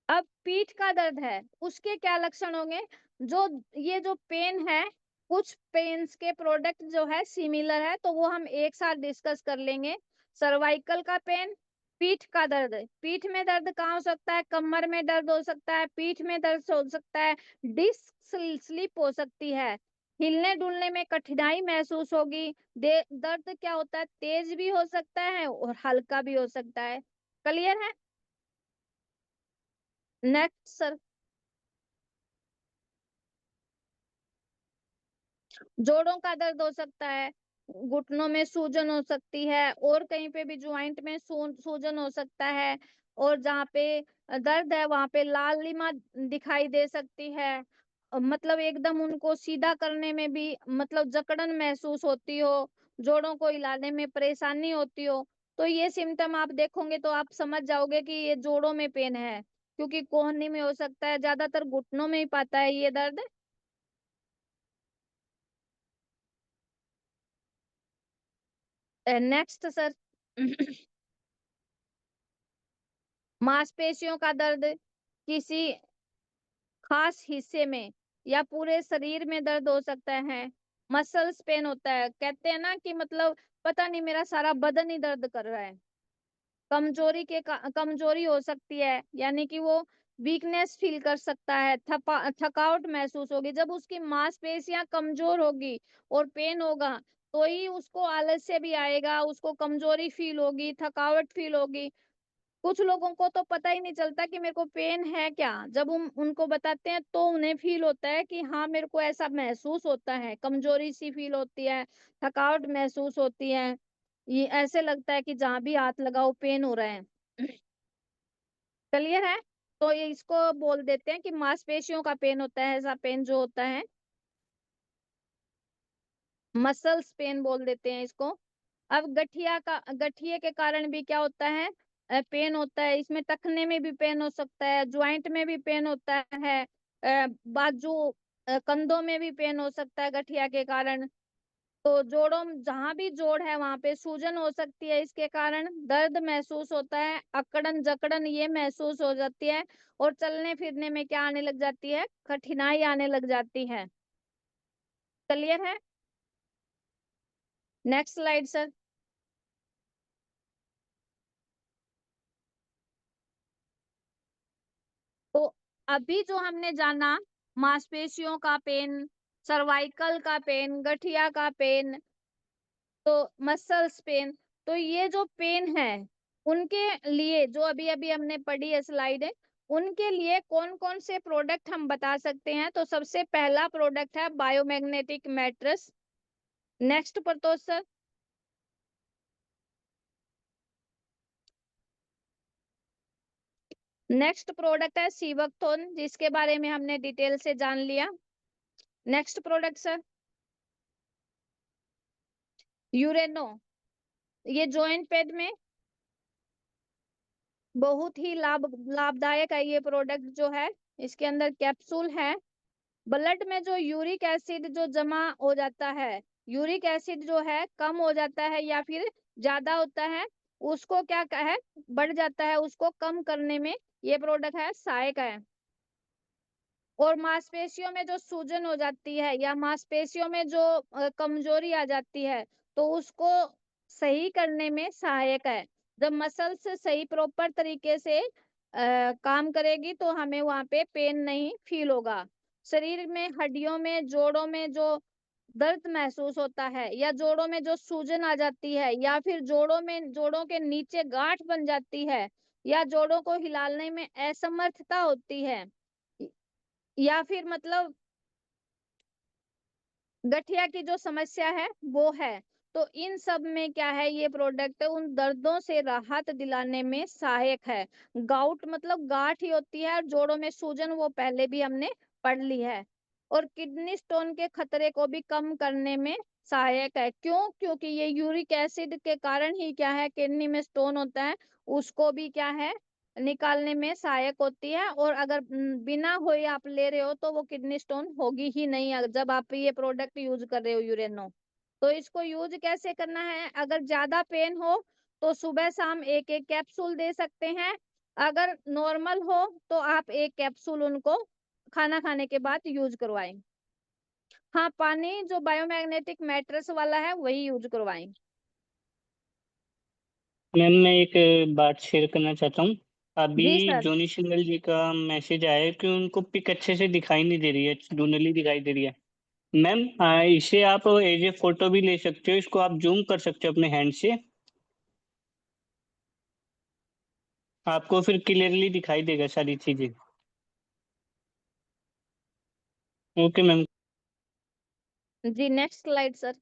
अब पीठ का दर्द है उसके क्या लक्षण होंगे, जो ये जो पेन है, कुछ पेन्स के प्रोडक्ट जो है सिमिलर है तो वो हम एक साथ डिस्कस कर लेंगे। सर्वाइकल का पेन, पीठ का दर्द। पीठ में दर्द कहाँ हो सकता है, कमर में दर्द हो सकता है, पीठ में दर्द हो सकता है, डिस्क स्लिप हो सकती है, हिलने डुलने में कठिनाई महसूस होगी। दर्द क्या होता है, तेज भी हो सकता है और हल्का भी हो सकता है। क्लियर है? Next sir. जोड़ों का दर्द हो सकता है, घुटनों में सूजन हो सकती है, और कहीं पे भी ज्वाइंट में सूजन हो सकता है, और जहाँ पे दर्द है वहां पे लालिमा दिखाई दे सकती है। मतलब एकदम उनको सीधा करने में भी मतलब जकड़न महसूस होती हो, जोड़ों को हिलाने में परेशानी होती हो। तो ये सिम्टम आप देखोगे तो आप समझ जाओगे कि ये जोड़ों में पेन है, क्योंकि कोहनी में हो सकता है, ज्यादातर घुटनों में ही पाता है ये दर्द। Next sir. मांसपेशियों का दर्द, किसी खास हिस्से में या पूरे शरीर में दर्द हो सकता है। मसल्स पेन होता है, कहते हैं ना कि मतलब पता नहीं मेरा सारा बदन ही दर्द कर रहा है। कमजोरी हो सकती है, यानी कि वो वीकनेस फील कर सकता है, थकावट महसूस होगी। जब उसकी मांसपेशियां कमजोर होगी और पेन होगा तो ही उसको आलस्य भी आएगा, उसको कमजोरी फील होगी, थकावट फील होगी। कुछ लोगों को तो पता ही नहीं चलता कि मेरे को पेन है क्या, जब हम उनको बताते हैं तो उन्हें फील होता है कि हाँ मेरे को ऐसा महसूस होता है, कमजोरी सी फील होती है, थकावट महसूस होती है, ये ऐसे लगता है कि जहां भी हाथ लगाओ पेन हो रहा है। क्लियर है? तो ये इसको बोल देते हैं कि मांसपेशियों का पेन होता है, ऐसा पेन जो होता है मसल्स पेन बोल देते हैं इसको। अब गठिए के कारण भी क्या होता है, पेन होता है। इसमें टखने में भी पेन हो सकता है, ज्वाइंट में भी पेन होता है, बाजू कंधों में भी पेन हो सकता है गठिया के कारण। तो जोड़ों, जहां भी जोड़ है वहां पे सूजन हो सकती है, इसके कारण दर्द महसूस होता है, अकड़न जकड़न ये महसूस हो जाती है, और चलने फिरने में क्या आने लग जाती है, कठिनाई आने लग जाती है। क्लियर है? Next slide sir. तो अभी जो हमने जाना, मांसपेशियों का पेन, सर्वाइकल का पेन, गठिया का पेन, तो मसल्स पेन, तो ये जो पेन है उनके लिए जो अभी अभी हमने पढ़ी है स्लाइड है, उनके लिए कौन कौन से प्रोडक्ट हम बता सकते हैं। तो सबसे पहला प्रोडक्ट है बायोमैग्नेटिक मैट्रेस। नेक्स्ट पर तो सर, नेक्स्ट प्रोडक्ट है सीवकथोन, जिसके बारे में हमने डिटेल से जान लिया। नेक्स्ट प्रोडक्ट सर, यूरेनो। ये जॉइंट पेन में बहुत ही लाभदायक है ये प्रोडक्ट जो है। इसके अंदर कैप्सूल है। ब्लड में जो यूरिक एसिड जो जमा हो जाता है, यूरिक एसिड जो है कम हो जाता है या फिर ज्यादा होता है, उसको क्या है, बढ़ जाता है, उसको कम करने में ये प्रोडक्ट है सहायक है। और मांसपेशियों में जो सूजन हो जाती है या मांसपेशियों में जो कमजोरी आ जाती है, तो उसको सही करने में सहायक है। जब मसल्स सही प्रॉपर तरीके से काम करेगी तो हमें वहां पे पेन नहीं फील होगा। शरीर में हड्डियों में जोड़ों में जो दर्द महसूस होता है, या जोड़ों में जो सूजन आ जाती है, या फिर जोड़ों के नीचे गांठ बन जाती है, या जोड़ों को हिलाने में असमर्थता होती है, या फिर मतलब गठिया की जो समस्या है वो है, तो इन सब में क्या है, ये प्रोडक्ट उन दर्दों से राहत दिलाने में सहायक है। गाउट मतलब गांठ ही होती है, और जोड़ों में सूजन वो पहले भी हमने पढ़ ली है। और किडनी स्टोन के खतरे को भी कम करने में सहायक है। क्यों? क्योंकि ये यूरिक एसिड के कारण ही क्या है, किडनी में स्टोन होता है, उसको भी क्या है, निकालने में सहायक होती है। और अगर बिना हुए आप ले रहे हो तो वो किडनी स्टोन होगी ही नहीं जब आप ये प्रोडक्ट यूज कर रहे हो यूरेनो। तो इसको यूज कैसे करना है, अगर ज्यादा पेन हो तो सुबह शाम एक एक कैप्सूल दे सकते हैं। अगर नॉर्मल हो तो आप एक कैप्सूल उनको खाना खाने के बाद यूज करवाएं। हाँ, पानी जो बायोमैग्नेटिक मैट्रेस वाला है वही यूज करवाएं। मैम मैं एक बात शेयर करना चाहता हूँ। अभी जी सर। जोनी सिंगल जी का मैसेज आया है कि उनको पिक अच्छे से दिखाई नहीं दे रही है, धुंधली दिखाई दे रही है। मैम इसे आप एज ए फोटो भी ले सकते हो, इसको आप जूम कर सकते हो अपने हैंड से, आपको फिर क्लियरली दिखाई देगा सारी चीजें। Okay ma'am. जी next slide sir.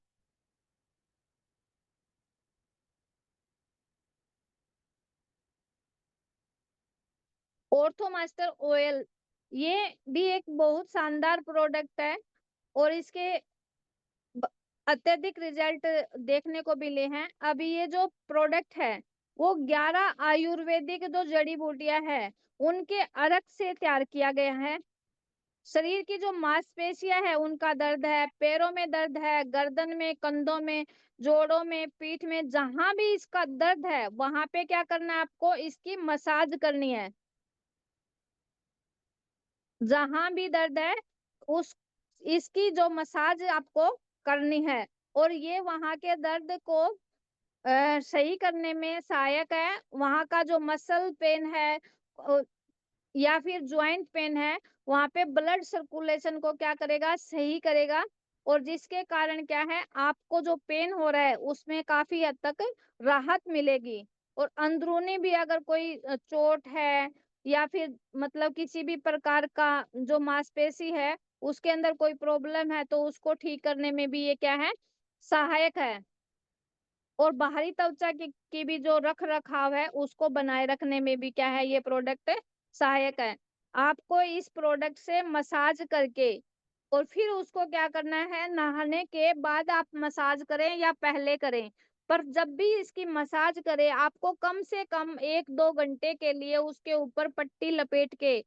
Orthomaster oil, ये भी एक बहुत शानदार प्रोडक्ट है, और इसके ब- अत्यधिक रिजल्ट देखने को मिले हैं। अभी ये जो प्रोडक्ट है वो 11 आयुर्वेदिक जो जड़ी बूटियां है उनके अर्क से तैयार किया गया है। शरीर की जो मांसपेशियां है उनका दर्द है, पैरों में दर्द है, गर्दन में, कंधों में, जोड़ों में, पीठ में, जहां भी इसका दर्द है वहां पे क्या करना है, आपको इसकी मसाज करनी है। जहां भी दर्द है उस इसकी जो मसाज आपको करनी है, और ये वहां के दर्द को सही करने में सहायक है। वहां का जो मसल पेन है या फिर ज्वाइंट पेन है, वहां पे ब्लड सर्कुलेशन को क्या करेगा, सही करेगा। और जिसके कारण क्या है, आपको जो पेन हो रहा है उसमें काफी हद तक राहत मिलेगी। और अंदरूनी भी अगर कोई चोट है, या फिर मतलब किसी भी प्रकार का जो मांसपेशी है उसके अंदर कोई प्रॉब्लम है, तो उसको ठीक करने में भी ये क्या है, सहायक है। और बाहरी त्वचा की भी जो रख रखाव है उसको बनाए रखने में भी क्या है, ये प्रोडक्ट सहायक है। आपको इस प्रोडक्ट से मसाज करके और फिर उसको क्या करना है, नहाने के बाद आप मसाज करें या पहले करें, पर जब भी इसकी मसाज करें आपको कम से कम 1-2 घंटे के लिए उसके ऊपर पट्टी लपेट के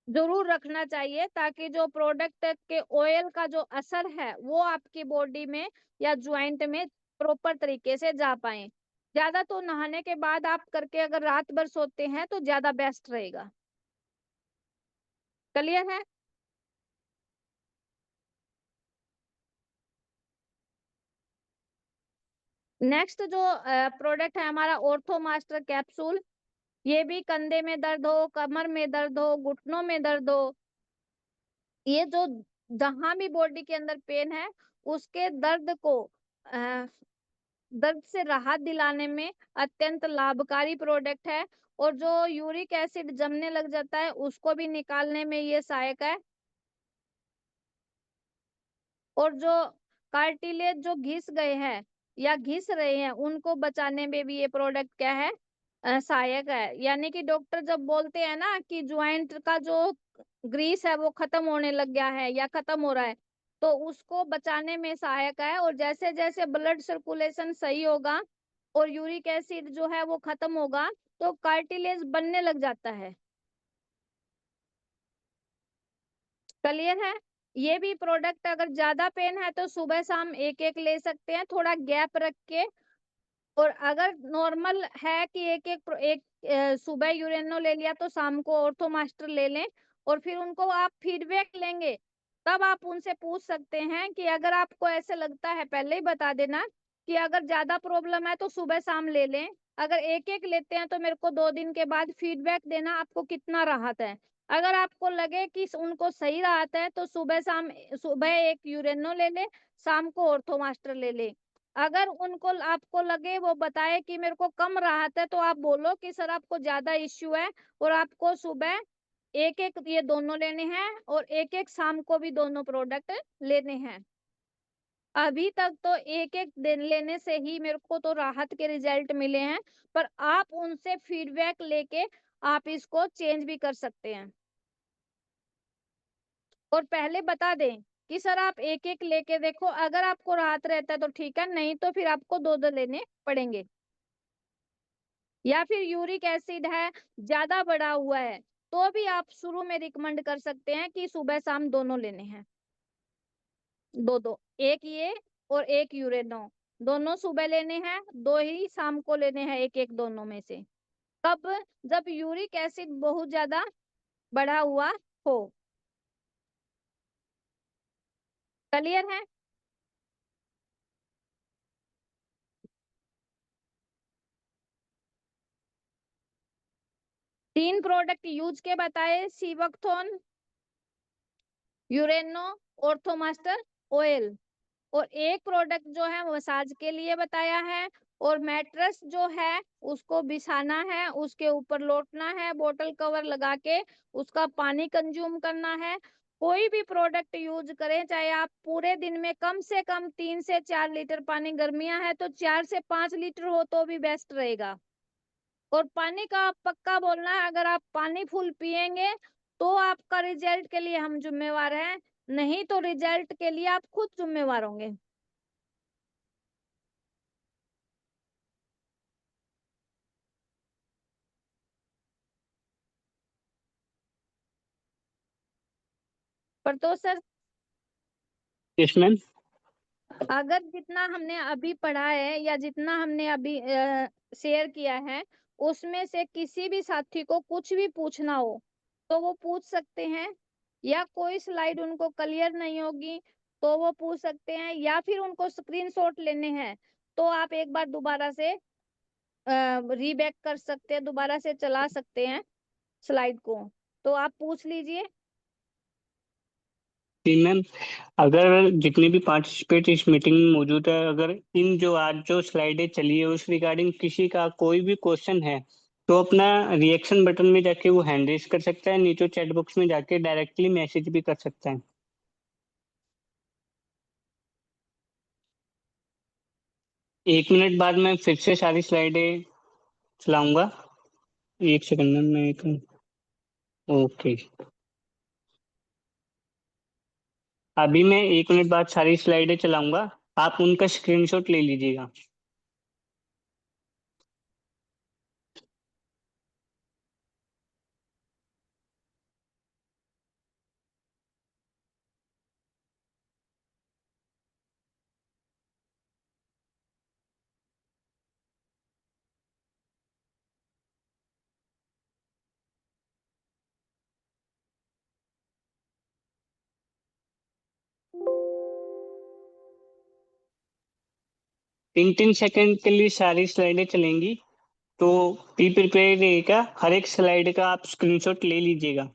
जरूर रखना चाहिए, ताकि जो प्रोडक्ट के ऑयल का जो असर है वो आपकी बॉडी में या ज्वाइंट में प्रॉपर तरीके से जा पाए। ज्यादा तो नहाने के बाद आप करके अगर रात भर सोते हैं तो ज्यादा बेस्ट रहेगा। क्लियर है? नेक्स्ट जो प्रोडक्ट है हमारा ऑर्थो मास्टर कैप्सूल। ये भी कंधे में दर्द हो, कमर में दर्द हो, घुटनों में दर्द हो, ये जो जहां भी बॉडी के अंदर पेन है उसके दर्द को दर्द से राहत दिलाने में अत्यंत लाभकारी प्रोडक्ट है। और जो यूरिक एसिड जमने लग जाता है उसको भी निकालने में ये सहायक है। और जो कार्टिलेज जो घिस गए हैं या घिस रहे हैं उनको बचाने में भी ये प्रोडक्ट क्या है, सहायक है। यानी कि डॉक्टर जब बोलते हैं ना कि ज्वाइंट का जो ग्रीस है वो खत्म होने लग गया है या खत्म हो रहा है, तो उसको बचाने में सहायक है। और जैसे जैसे ब्लड सर्कुलेशन सही होगा और यूरिक एसिड जो है वो खत्म होगा तो कार्टिलेज बनने लग जाता है। क्लियर है? ये भी प्रोडक्ट अगर ज्यादा पेन है तो सुबह शाम एक एक ले सकते हैं, थोड़ा गैप रख के। और अगर नॉर्मल है कि सुबह यूरेनो ले लिया तो शाम को ऑर्थो मास्टर ले लें। और फिर उनको आप फीडबैक लेंगे तब आप उनसे पूछ सकते हैं कि अगर आपको ऐसे लगता है, पहले ही बता देना कि अगर ज्यादा प्रॉब्लम है तो सुबह शाम ले लें। अगर एक एक लेते हैं तो मेरे को 2 दिन के बाद फीडबैक देना आपको कितना राहत है। अगर आपको लगे कि उनको सही राहत है तो सुबह शाम, सुबह एक यूरेनो ले ले, शाम को ऑर्थो मास्टर ले ले। अगर उनको आपको लगे, वो बताए कि मेरे को कम राहत है, तो आप बोलो कि सर आपको ज्यादा इश्यू है और आपको सुबह एक एक ये दोनों लेने हैं और एक एक शाम को भी दोनों प्रोडक्ट लेने हैं। अभी तक तो एक एक दिन लेने से ही मेरे को तो राहत के रिजल्ट मिले हैं, पर आप उनसे फीडबैक लेके आप इसको चेंज भी कर सकते हैं। और पहले बता दें कि सर आप एक एक लेके देखो, अगर आपको राहत रहता है तो ठीक है, नहीं तो फिर आपको 2-2 लेने पड़ेंगे। या फिर यूरिक एसिड है ज्यादा बढ़ा हुआ है तो भी आप शुरू में रिकमेंड कर सकते हैं कि सुबह शाम दोनों लेने हैं, 2-2, एक ये और एक यूरेनो। दोनों सुबह लेने हैं, 2 ही शाम को लेने हैं, एक एक दोनों में से। कब? जब यूरिक एसिड बहुत ज्यादा बढ़ा हुआ हो। क्लियर है? तीन प्रोडक्ट यूज के बताए, सीवकथोन, यूरेनो, ऑर्थोमास्टर ऑयल। और एक प्रोडक्ट जो है मसाज के लिए बताया है। और मैट्रेस जो है उसको बिछाना है, उसके ऊपर लोटना है, बोतल कवर लगा के उसका पानी कंज्यूम करना है। कोई भी प्रोडक्ट यूज करें, चाहे आप पूरे दिन में कम से कम 3 से 4 लीटर पानी, गर्मियां है तो 4 से 5 लीटर हो तो भी बेस्ट रहेगा। और पानी का आप पक्का बोलना है, अगर आप पानी फुल पिएंगे तो आपका रिजल्ट के लिए हम जिम्मेवार हैं, नहीं तो रिजल्ट के लिए आप खुद जिम्मेवार होंगे। पर तो सर यस मैम। अगर जितना हमने अभी पढ़ा है या जितना हमने अभी शेयर किया है उसमें से किसी भी साथी को कुछ भी पूछना हो तो वो पूछ सकते हैं, या कोई स्लाइड उनको क्लियर नहीं होगी तो वो पूछ सकते हैं, या फिर उनको स्क्रीनशॉट लेने हैं तो आप एक बार दोबारा से रीबैक कर सकते हैं, दोबारा से चला सकते हैं स्लाइड को। तो आप पूछ लीजिए। जी मैम, अगर जितने भी पार्टिसिपेट इस मीटिंग में मौजूद है, अगर इन जो आज जो स्लाइडें चली है उस रिगार्डिंग किसी का कोई भी क्वेश्चन है तो अपना रिएक्शन बटन में जाके वो हैंड रेज कर सकता है, नहीं तो चैट बॉक्स में जाके डायरेक्टली मैसेज भी कर सकता है। 1 मिनट बाद मैं फिर से सारी स्लाइडें चलाऊंगा। 1 सेकंड में मैं ओके, अभी मैं 1 मिनट बाद सारी स्लाइडें चलाऊंगा, आप उनका स्क्रीनशॉट ले लीजिएगा। तीन 3 सेकंड के लिए सारी स्लाइडें चलेंगी, तो बी प्रिपेयर रहेगा, हर एक स्लाइड का आप स्क्रीनशॉट ले लीजिएगा।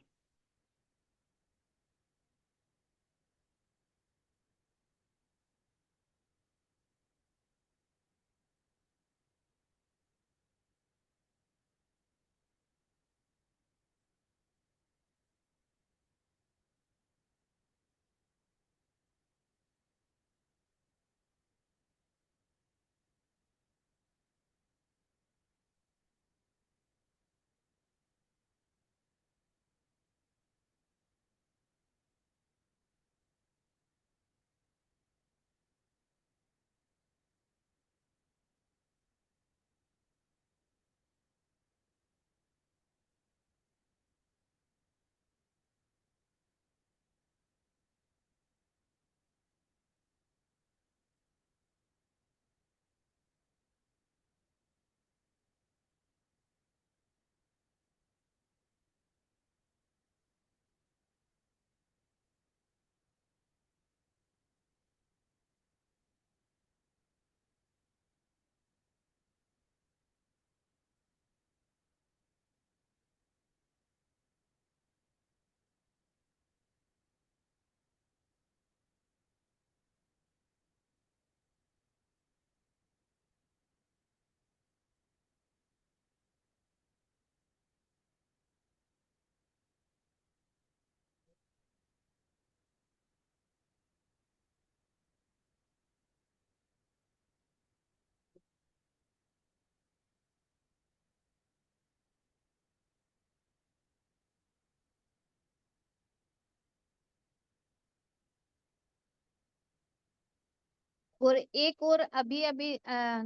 और एक और अभी अभी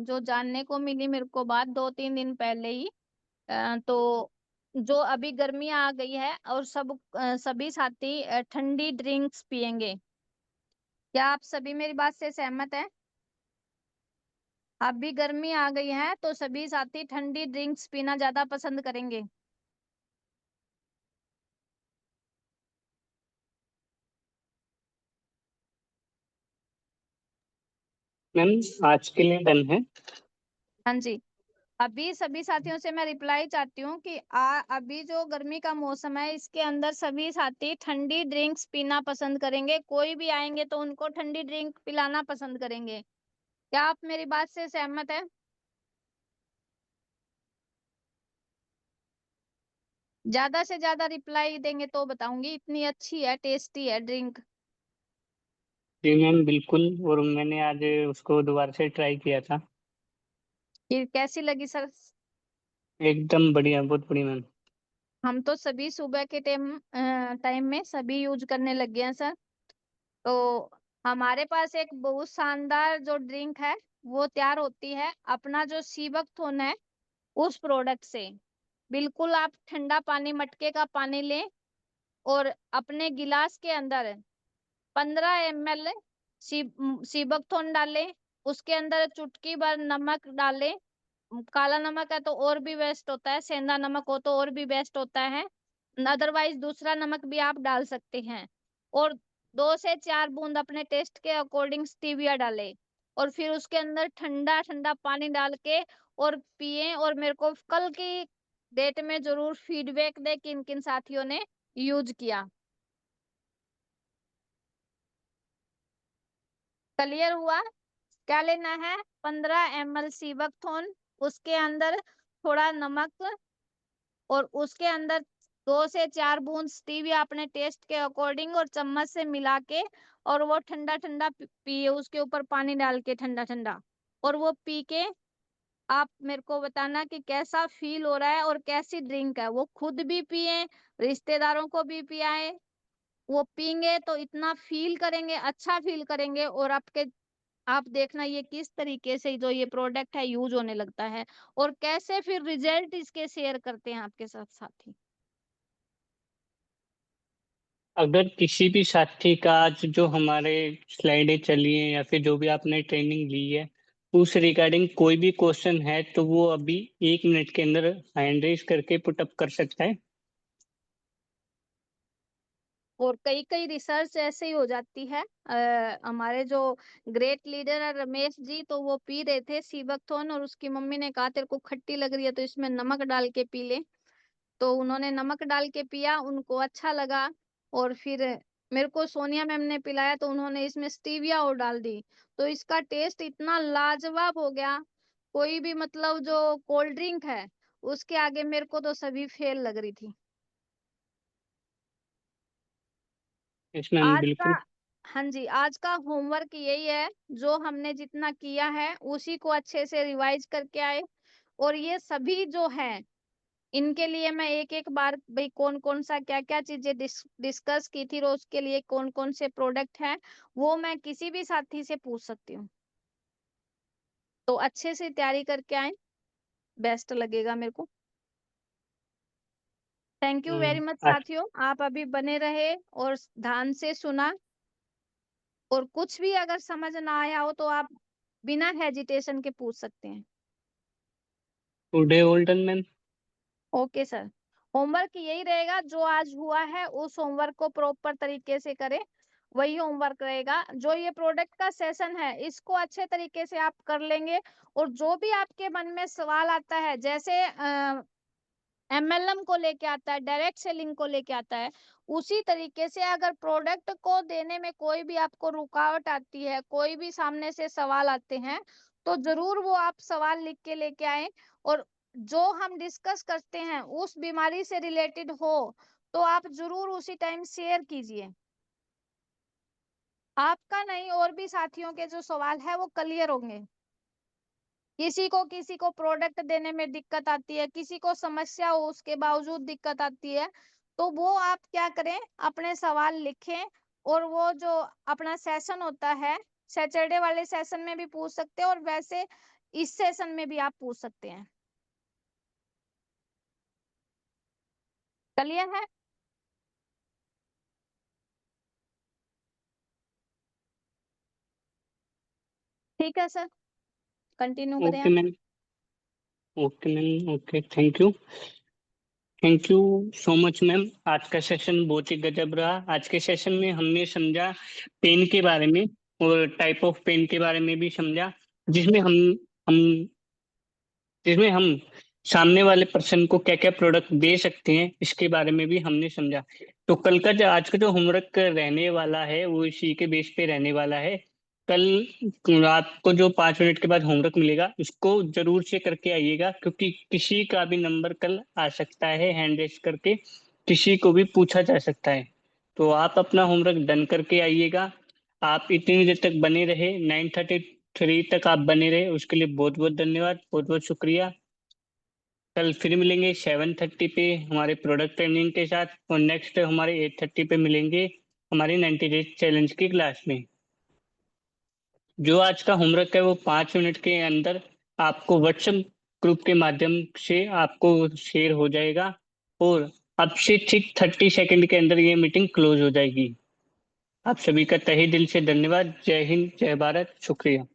जो जानने को मिली मेरे को बात 2-3 दिन पहले ही, तो जो अभी गर्मी आ गई है और सभी साथी ठंडी ड्रिंक्स पियेंगे। क्या आप सभी मेरी बात से सहमत हैं? अभी गर्मी आ गई है तो सभी साथी ठंडी ड्रिंक्स पीना ज्यादा पसंद करेंगे। मैम आज के लिए डन है। हाँ जी, अभी सभी साथियों से मैं रिप्लाई चाहती हूँ कि अभी जो गर्मी का मौसम है इसके अंदर सभी साथी ठंडी ड्रिंक्स पीना पसंद करेंगे। कोई भी आएंगे तो उनको ठंडी ड्रिंक पिलाना पसंद करेंगे। क्या आप मेरी बात से सहमत है? ज्यादा से ज्यादा रिप्लाई देंगे तो बताऊंगी, इतनी अच्छी है, टेस्टी है ड्रिंक। जी मैम बिल्कुल, और मैंने आज उसको दोबारा से ट्राई किया था। ये कैसी लगी सर? एकदम बढ़िया, बहुत बढ़िया मैम। हम तो सभी सुबह के टाइम में सभी यूज करने लग गए हैं सर। तो हमारे पास एक बहुत शानदार जो ड्रिंक है वो तैयार होती है अपना जो सीबकथॉर्न है उस प्रोडक्ट से। बिल्कुल आप ठंडा पानी, मटके का पानी लें और अपने गिलास के अंदर 15 ml सीबकथॉर्न डालें। उसके अंदर चुटकी भर नमक डालें। काला नमक है तो और भी बेस्ट होता है, सेंधा नमक हो तो और भी बेस्ट होता है, अदरवाइज दूसरा नमक भी आप डाल सकते हैं। और 2 से 4 बूंद अपने टेस्ट के अकॉर्डिंग स्टीविया डालें और फिर उसके अंदर ठंडा ठंडा पानी डाल के और पिए। और मेरे को कल की डेट में जरूर फीडबैक दे किन किन साथियों ने यूज किया। क्लियर हुआ? क्या लेना है? 15 ml सीबकथॉर्न, उसके अंदर थोड़ा नमक और उसके अंदर 2 से 4 बूंद स्टीविया अपने टेस्ट के अकॉर्डिंग और चम्मच से मिला के, और वो ठंडा ठंडा पिए, उसके ऊपर पानी डाल के ठंडा ठंडा, और वो पी के आप मेरे को बताना कि कैसा फील हो रहा है और कैसी ड्रिंक है। वो खुद भी पिए, रिश्तेदारों को भी पियाए। वो पीएंगे तो इतना फील करेंगे, अच्छा फील करेंगे, और आप देखना ये किस तरीके से जो ये प्रोडक्ट है यूज होने लगता है, और कैसे फिर रिजल्ट इसके शेयर करते हैं आपके साथ साथी। अगर किसी भी साथी का आज जो हमारे स्लाइडें चली हैं या फिर जो भी आपने ट्रेनिंग ली है उस रिगार्डिंग कोई भी क्वेश्चन है तो वो अभी 1 मिनट के अंदर हैंड रेज करके पुट अप कर सकता है। और कई कई रिसर्च ऐसे ही हो जाती है। हमारे जो ग्रेट लीडर है रमेश जी, तो वो पी रहे थे सीबकथॉर्न, और उसकी मम्मी ने कहा तेरे को खट्टी लग रही है तो इसमें नमक डाल के पी ले। तो उन्होंने नमक डाल के पिया, उनको अच्छा लगा। और फिर मेरे को सोनिया मैम ने पिलाया तो उन्होंने इसमें स्टीविया और डाल दी, तो इसका टेस्ट इतना लाजवाब हो गया। कोई भी मतलब जो कोल्ड ड्रिंक है उसके आगे मेरे को तो सभी फेल लग रही थी। इसमें आज का बिल्कुल। हाँ जी, आज का होमवर्क यही है, जो हमने जितना किया है उसी को अच्छे से रिवाइज करके आए। और ये सभी जो है, इनके लिए मैं एक एक बार भाई कौन कौन सा क्या क्या चीजें डिस्कस की थी, रोज के लिए कौन कौन से प्रोडक्ट हैं, वो मैं किसी भी साथी से पूछ सकती हूँ। तो अच्छे से तैयारी करके आए, बेस्ट लगेगा मेरे को। थैंक यू वेरी मच आज साथियों, आप अभी बने रहे और ध्यान से सुना। और कुछ भी अगर समझ ना आया हो तो आप बिना हेजिटेशन के पूछ सकते हैं। Today olden ma'am. Okay sir. Homework यही रहेगा, जो आज हुआ है उस होमवर्क को प्रॉपर तरीके से करें। वही होमवर्क रहेगा। जो ये प्रोडक्ट का सेशन है इसको अच्छे तरीके से आप कर लेंगे। और जो भी आपके मन में सवाल आता है, जैसे एमएलएम को लेके आता है, डायरेक्ट सेलिंग को लेके आता है, उसी तरीके से अगर प्रोडक्ट को देने में कोई भी आपको रुकावट आती है, कोई भी सामने से सवाल आते हैं, तो जरूर वो आप सवाल लिख के लेके आए। और जो हम डिस्कस करते हैं उस बीमारी से रिलेटेड हो तो आप जरूर उसी टाइम शेयर कीजिए। आपका नहीं, और भी साथियों के जो सवाल है वो क्लियर होंगे। किसी को प्रोडक्ट देने में दिक्कत आती है, किसी को समस्या हो उसके बावजूद दिक्कत आती है, तो वो आप क्या करें, अपने सवाल लिखें। और वो जो अपना सेशन होता है, सैटरडे वाले सेशन में भी पूछ सकते हैं, और वैसे इस सेशन में भी आप पूछ सकते हैं। क्लियर है? ठीक है सर, कंटिन्यू करें ओके आप। Ma'am. Okay ma'am. Okay, thank you so much ma'am. आज का सेशन बहुत ही गजब रहा। आज के सेशन में हमने समझा पेन के बारे में और टाइप ऑफ पेन के बारे में भी समझा, जिसमें हम जिसमें हम सामने वाले पर्सन को क्या क्या प्रोडक्ट दे सकते हैं इसके बारे में भी हमने समझा। तो कल का जो आज का जो होमवर्क रहने वाला है वो इसी के बेस पे रहने वाला है। कल आपको जो 5 मिनट के बाद होमवर्क मिलेगा उसको जरूर से करके आइएगा, क्योंकि किसी का भी नंबर कल आ सकता है, हैंड रेस करके किसी को भी पूछा जा सकता है। तो आप अपना होमवर्क डन करके आइएगा। आप इतनी देर तक बने रहे, 9:33 तक आप बने रहे, उसके लिए बहुत बहुत धन्यवाद, बहुत बहुत शुक्रिया। कल फिर मिलेंगे 7:30 पे हमारे प्रोडक्ट ट्रेनिंग के साथ, और नेक्स्ट हमारे 8:30 पे मिलेंगे हमारे 90 डेज चैलेंज की क्लास में। जो आज का होमवर्क है वो 5 मिनट के अंदर आपको व्हाट्सएप ग्रुप के माध्यम से आपको शेयर हो जाएगा, और अब से ठीक 30 सेकंड के अंदर ये मीटिंग क्लोज हो जाएगी। आप सभी का तहे दिल से धन्यवाद। जय हिंद, जय भारत, शुक्रिया।